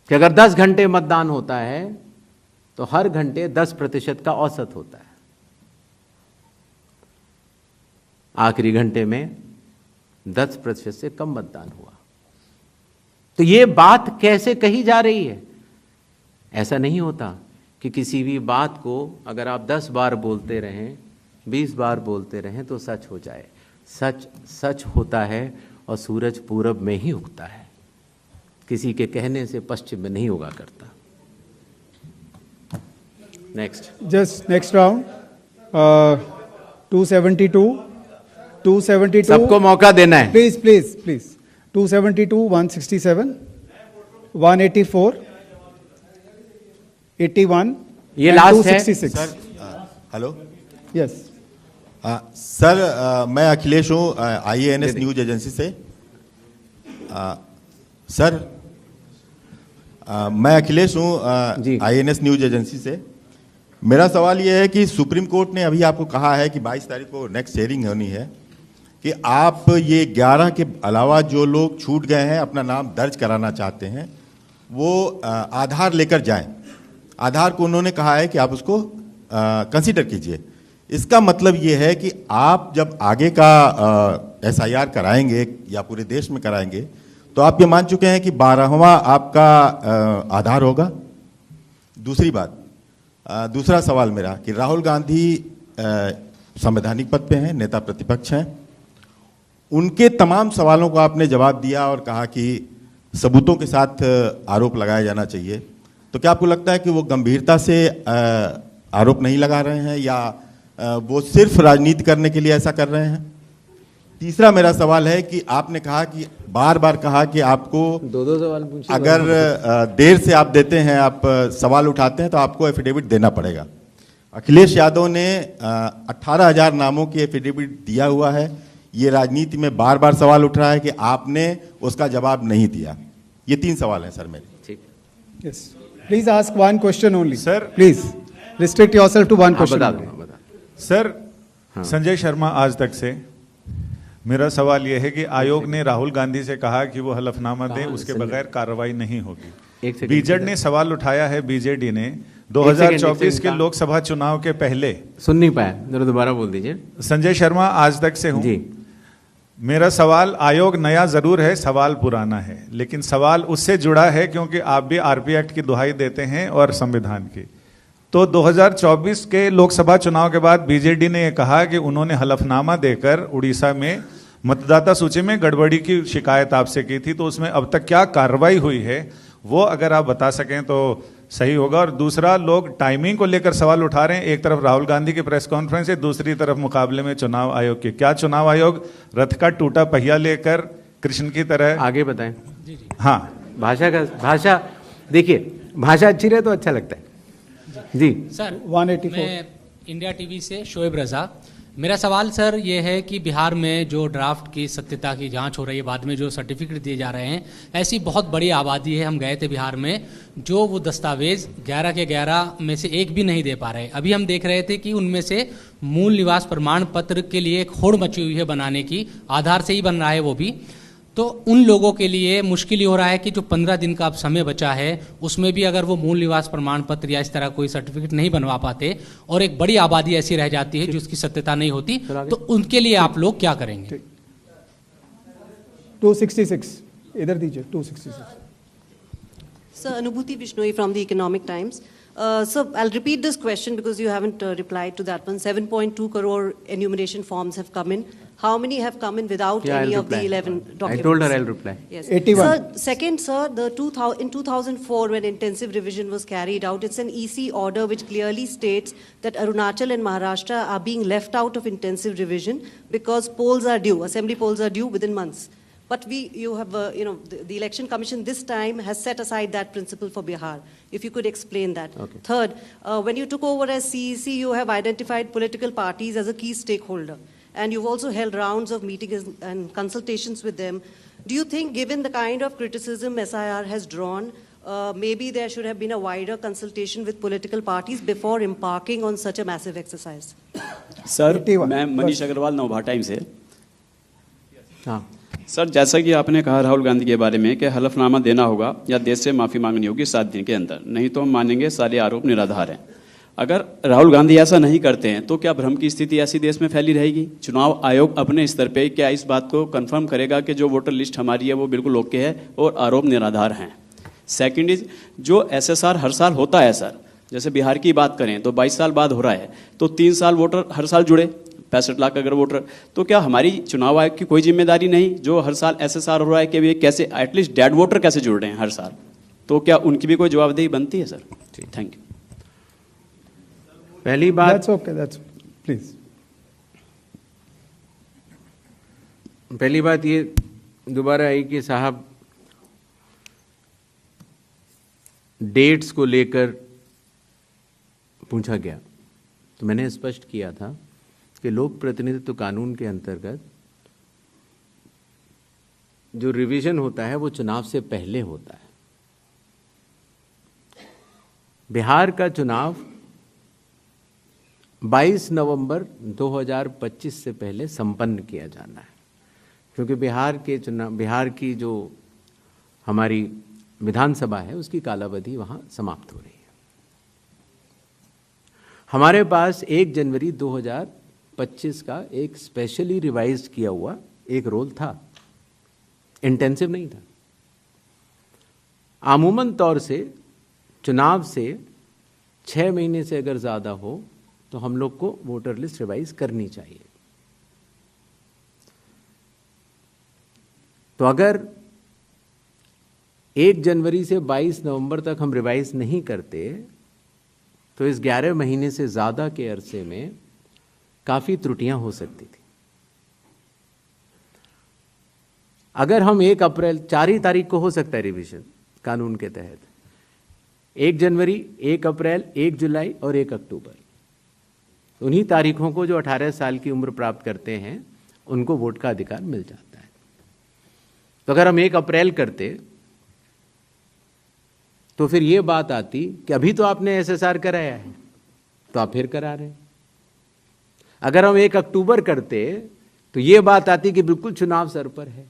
कि अगर 10 घंटे मतदान होता है तो हर घंटे 10% का औसत होता है। आखिरी घंटे में 10% से कम मतदान हुआ। तो यह बात कैसे कही जा रही है? ऐसा नहीं होता कि किसी भी बात को अगर आप 10 बार बोलते रहें, 20 बार बोलते रहें तो सच हो जाए। सच सच होता है और सूरज पूरब में ही उगता है। किसी के कहने से पश्चिम में नहीं होगा करता। नेक्स्ट, जस्ट नेक्स्ट राउंड 272 सबको मौका देना है। प्लीज प्लीज प्लीज 272, 167, 184, 81, ये लास्ट है। 266। हेलो, यस सर, मैं अखिलेश हूँ IANS न्यूज एजेंसी से। सर, मैं अखिलेश हूँ IANS न्यूज एजेंसी से। मेरा सवाल ये है कि सुप्रीम कोर्ट ने अभी आपको कहा है कि 22 तारीख को नेक्स्ट हियरिंग होनी है कि आप ये 11 के अलावा जो लोग छूट गए हैं अपना नाम दर्ज कराना चाहते हैं वो आधार लेकर जाएं। आधार को उन्होंने कहा है कि आप उसको कंसीडर कीजिए। इसका मतलब ये है कि आप जब आगे का SIR कराएंगे या पूरे देश में कराएंगे तो आप ये मान चुके हैं कि 12वां आपका आधार होगा। दूसरी बात, दूसरा सवाल मेरा कि राहुल गांधी संवैधानिक पद पे हैं, नेता प्रतिपक्ष हैं, उनके तमाम सवालों को आपने जवाब दिया और कहा कि सबूतों के साथ आरोप लगाया जाना चाहिए। तो क्या आपको लगता है कि वो गंभीरता से आरोप नहीं लगा रहे हैं या वो सिर्फ राजनीति करने के लिए ऐसा कर रहे हैं? तीसरा मेरा सवाल है कि आपने कहा कि बार बार कहा कि आपको दो सवाल पूछिए, अगर देर से आप देते हैं, आप सवाल उठाते हैं तो आपको एफिडेविट देना पड़ेगा। अखिलेश यादव ने 18,000 नामों की एफिडेविट दिया हुआ है। ये राजनीति में बार बार सवाल उठ रहा है कि आपने उसका जवाब नहीं दिया। ये 3 सवाल हैं सर मेरे। ठीक, yes, please ask one question only sir. Please restrict yourself to one question. Sir, Sanjay Sharma Aaj Tak से। मेरा सवाल यह है कि आयोग ने राहुल गांधी से कहा कि वो हलफनामा दें, उसके बगैर कार्रवाई नहीं होगी। बीजेडी ने सवाल उठाया है, बीजेडी ने 2024 के लोकसभा चुनाव के पहले। सुन नहीं पाया, जरा दोबारा बोल दीजिए। संजय शर्मा आज तक से हूँ। मेरा सवाल, आयोग नया जरूर है, सवाल पुराना है, लेकिन सवाल उससे जुड़ा है क्योंकि आप भी RP एक्ट की दुहाई देते हैं और संविधान की। तो 2024 के लोकसभा चुनाव के बाद बीजेडी ने यह कहा कि उन्होंने हलफनामा देकर उड़ीसा में मतदाता सूची में गड़बड़ी की शिकायत आपसे की थी। तो उसमें अब तक क्या कार्रवाई हुई है वो अगर आप बता सकें तो सही होगा। और दूसरा, लोग टाइमिंग को लेकर सवाल उठा रहे हैं, एक तरफ राहुल गांधी की प्रेस कॉन्फ्रेंस है, दूसरी तरफ मुकाबले में चुनाव आयोग की। क्या चुनाव आयोग रथ का टूटा पहिया लेकर कृष्ण की तरह आगे बताएं? हाँ, भाषा देखिए, भाषा अच्छी रहे तो अच्छा लगता है जी। सर 184, मैं इंडिया टीवी से शोएब रजा। मेरा सवाल सर ये है कि बिहार में जो ड्राफ्ट की सत्यता की जांच हो रही है, बाद में जो सर्टिफिकेट दिए जा रहे हैं, ऐसी बहुत बड़ी आबादी है। हम गए थे बिहार में, जो वो दस्तावेज 11 के 11 में से एक भी नहीं दे पा रहे। अभी हम देख रहे थे कि उनमें से मूल निवास प्रमाण पत्र के लिए एक होड़ मची हुई है बनाने की, आधार से ही बन रहा है वो भी। तो उन लोगों के लिए मुश्किल ही हो रहा है कि जो 15 दिन का अब समय बचा है उसमें भी अगर वो मूल निवास प्रमाण पत्र या इस तरह कोई सर्टिफिकेट नहीं बनवा पाते और एक बड़ी आबादी ऐसी रह जाती है जिसकी सत्यता नहीं होती, तो उनके लिए आप लोग क्या करेंगे? 266 इधर दीजिए। 266 Sir, Anubhuti Bishnoi from the Economic Times. So I'll repeat this question because you haven't replied to that one. 7.2 crore enumeration forms have come in. How many have come in without any of the 11 documents? I told her I'll reply. Yes. 81. Sir, second, sir, in 2004 when intensive revision was carried out, it's an EC order which clearly states that Arunachal and Maharashtra are being left out of intensive revision because polls are due, assembly polls are due within months. But you have, the Election Commission this time has set aside that principle for Bihar. If you could explain that. Okay. Third, when you took over as CEC, you have identified political parties as a key stakeholder. And you've also held rounds of meetings and consultations with them. Do you think, given the kind of criticism SIR has drawn, maybe there should have been a wider consultation with political parties before embarking on such a massive exercise? Sir, मैं Manish Agarwal Navbharat times से। हाँ sir, जैसा कि आपने कहा राहुल गांधी के बारे में कि हलफनामा देना होगा या देश से माफ़ी मांगनी होगी 7 दिन के अंदर, नहीं तो हम मानेंगे सारे आरोप निराधार हैं। अगर राहुल गांधी ऐसा नहीं करते हैं तो क्या भ्रम की स्थिति ऐसी देश में फैली रहेगी? चुनाव आयोग अपने स्तर पे क्या इस बात को कंफर्म करेगा कि जो वोटर लिस्ट हमारी है वो बिल्कुल ओके है और आरोप निराधार हैं? सेकंड इज, जो SSR हर साल होता है सर, जैसे बिहार की बात करें तो 22 साल बाद हो रहा है, तो 3 साल वोटर हर साल जुड़े, 65 लाख अगर वोटर, तो क्या हमारी चुनाव आयोग की कोई जिम्मेदारी नहीं जो हर साल SSR हो रहा है कि वे कैसे एटलीस्ट डेड वोटर कैसे जुड़ रहे हैं हर साल, तो क्या उनकी भी कोई जवाबदेही बनती है सर? Thank you. पहली बात, That's okay, that's please. पहली बात ये दोबारा आई कि साहब डेट्स को लेकर पूछा गया, तो मैंने स्पष्ट किया था कि लोक प्रतिनिधित्व कानून के अंतर्गत जो रिवीजन होता है वो चुनाव से पहले होता है। बिहार का चुनाव 22 नवंबर 2025 से पहले संपन्न किया जाना है, क्योंकि बिहार की जो हमारी विधानसभा है उसकी कालावधि वहां समाप्त हो रही है। हमारे पास 1 जनवरी 2025 का एक स्पेशली रिवाइज किया हुआ एक रोल था, इंटेंसिव नहीं था। आमूमन तौर से चुनाव से 6 महीने से अगर ज़्यादा हो तो हम लोग को वोटर लिस्ट रिवाइज करनी चाहिए। तो अगर 1 जनवरी से 22 नवंबर तक हम रिवाइज नहीं करते तो इस 11 महीने से ज़्यादा के अरसे में काफ़ी त्रुटियां हो सकती थी। अगर हम 1 अप्रैल 4 ही तारीख को हो सकता है रिवीजन कानून के तहत, 1 जनवरी, 1 अप्रैल, 1 जुलाई और 1 अक्टूबर, उन्हीं तारीखों को जो 18 साल की उम्र प्राप्त करते हैं उनको वोट का अधिकार मिल जाता है। तो अगर हम 1 अप्रैल करते तो फिर ये बात आती कि अभी तो आपने SSR कराया है तो आप फिर करा रहे हैं। अगर हम 1 अक्टूबर करते तो ये बात आती कि बिल्कुल चुनाव सर पर है।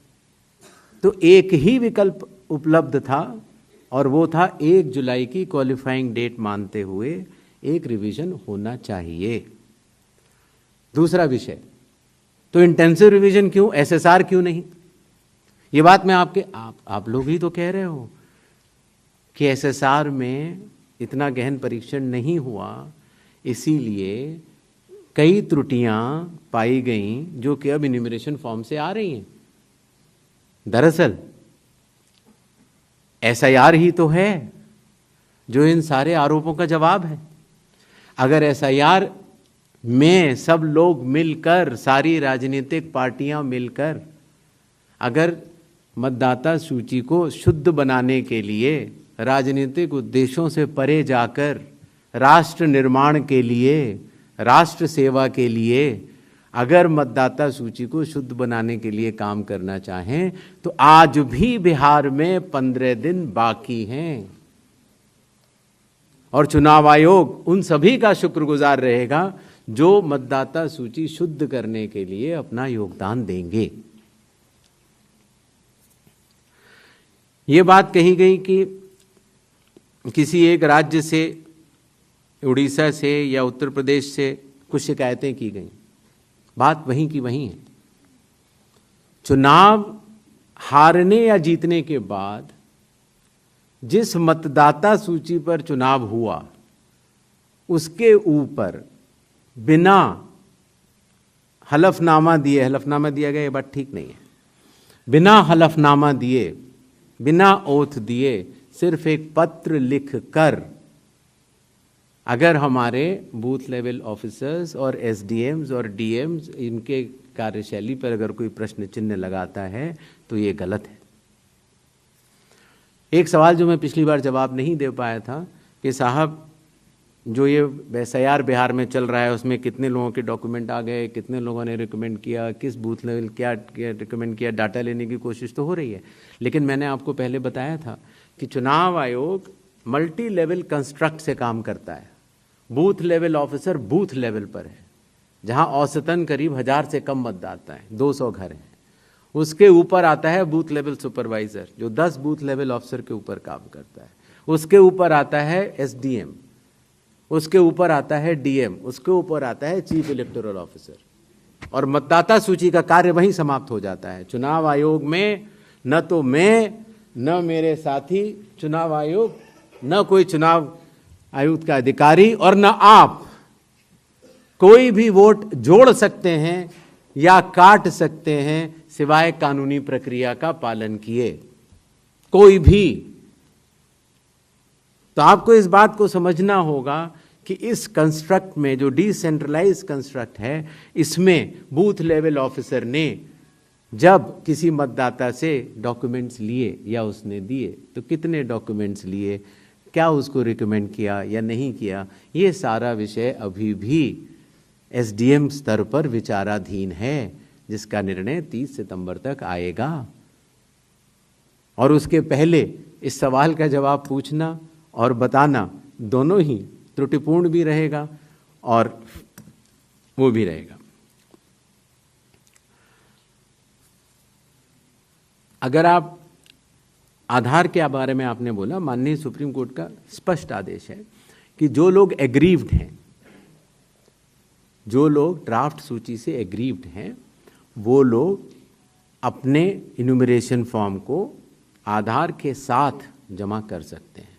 तो एक ही विकल्प उपलब्ध था और वो था 1 जुलाई की क्वालिफाइंग डेट मानते हुए एक रिवीजन होना चाहिए। दूसरा विषय, तो इंटेंसिव रिवीजन क्यों, SSR क्यों नहीं? ये बात मैं आप लोग ही तो कह रहे हो कि SSR में इतना गहन परीक्षण नहीं हुआ, इसीलिए कई त्रुटियां पाई गईं जो कि अब इन्यूमरेशन फॉर्म से आ रही हैं। दरअसल SIR ही तो है जो इन सारे आरोपों का जवाब है। अगर SIR में सब लोग मिलकर, सारी राजनीतिक पार्टियां मिलकर अगर मतदाता सूची को शुद्ध बनाने के लिए, राजनीतिक उद्देश्यों से परे जाकर राष्ट्र निर्माण के लिए, राष्ट्र सेवा के लिए अगर मतदाता सूची को शुद्ध बनाने के लिए काम करना चाहें तो आज भी बिहार में 15 दिन बाकी हैं और चुनाव आयोग उन सभी का शुक्रगुजार रहेगा जो मतदाता सूची शुद्ध करने के लिए अपना योगदान देंगे। ये बात कही गई कि किसी एक राज्य से, उड़ीसा से या उत्तर प्रदेश से कुछ शिकायतें की गई। बात वहीं की वहीं है। चुनाव हारने या जीतने के बाद जिस मतदाता सूची पर चुनाव हुआ उसके ऊपर बिना हलफनामा दिया गया, ये बात ठीक नहीं है। बिना हलफनामा दिए, बिना ओथ दिए, सिर्फ एक पत्र लिख कर अगर हमारे बूथ लेवल ऑफिसर्स और SDMs और DMs इनके कार्यशैली पर अगर कोई प्रश्न चिन्ह लगाता है तो ये गलत है। एक सवाल जो मैं पिछली बार जवाब नहीं दे पाया था कि साहब जो ये SIR बिहार में चल रहा है उसमें कितने लोगों के डॉक्यूमेंट आ गए, कितने लोगों ने रिकमेंड किया, किस बूथ लेवल क्या रिकमेंड किया, डाटा लेने की कोशिश तो हो रही है। लेकिन मैंने आपको पहले बताया था कि चुनाव आयोग मल्टी लेवल कंस्ट्रक्ट से काम करता है। Booth level officer booth level पर है, जहां औसतन करीब 1000 से कम मतदाता है, 200 घर हैं। उसके ऊपर आता है बूथ लेवल सुपरवाइजर जो 10 बूथ लेवल ऑफिसर के ऊपर काम करता है। उसके ऊपर आता है SDM, उसके ऊपर आता है DM, उसके ऊपर आता है चीफ इलेक्टोरल ऑफिसर और मतदाता सूची का कार्य वहीं समाप्त हो जाता है। चुनाव आयोग में न तो मैं, न मेरे साथी चुनाव आयोग, न कोई चुनाव आयुक्त का अधिकारी और न आप कोई भी वोट जोड़ सकते हैं या काट सकते हैं सिवाय कानूनी प्रक्रिया का पालन किए, कोई भी। तो आपको इस बात को समझना होगा कि इस कंस्ट्रक्ट में, जो डिसेंट्रलाइज कंस्ट्रक्ट है, इसमें बूथ लेवल ऑफिसर ने जब किसी मतदाता से डॉक्यूमेंट्स लिए या उसने दिए तो कितने डॉक्यूमेंट्स लिए, क्या उसको रिकमेंड किया या नहीं किया, ये सारा विषय अभी भी एसडीएम स्तर पर विचाराधीन है, जिसका निर्णय 30 सितंबर तक आएगा। और उसके पहले इस सवाल का जवाब पूछना और बताना दोनों ही त्रुटिपूर्ण भी रहेगा और वो भी रहेगा। अगर आप आधार के बारे में आपने बोला, माननीय सुप्रीम कोर्ट का स्पष्ट आदेश है कि जो लोग एग्रीव्ड हैं, जो लोग ड्राफ्ट सूची से एग्रीव्ड हैं, वो लोग अपने इन्यूमरेशन फॉर्म को आधार के साथ जमा कर सकते हैं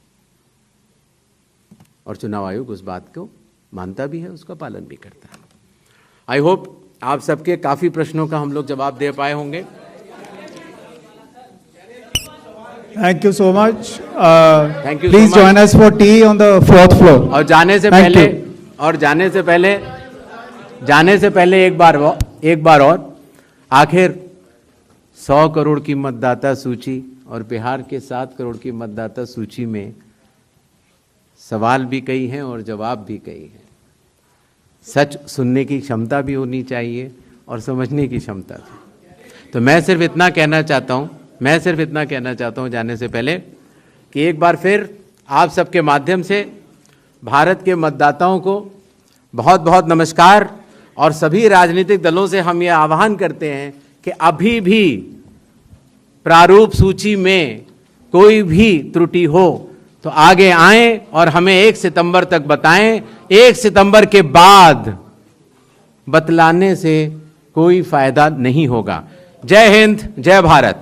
और चुनाव आयोग उस बात को मानता भी है, उसका पालन भी करता है। आई होप आप सबके काफी प्रश्नों का हम लोग जवाब दे पाए होंगे। Thank you so much. Thank you Please so much. join us for tea on the 4th floor. और जाने से पहले एक बार और आखिर 100 करोड़ की मतदाता सूची और बिहार के 7 करोड़ की मतदाता सूची में सवाल भी कई हैं और जवाब भी कई हैं। सच सुनने की क्षमता भी होनी चाहिए और समझने की क्षमता भी। तो मैं सिर्फ इतना कहना चाहता हूं जाने से पहले कि एक बार फिर आप सबके माध्यम से भारत के मतदाताओं को बहुत बहुत नमस्कार। और सभी राजनीतिक दलों से हम ये आह्वान करते हैं कि अभी भी प्रारूप सूची में कोई भी त्रुटि हो तो आगे आएं और हमें 1 सितंबर तक बताएं। 1 सितंबर के बाद बतलाने से कोई फायदा नहीं होगा। जय हिंद, जय भारत।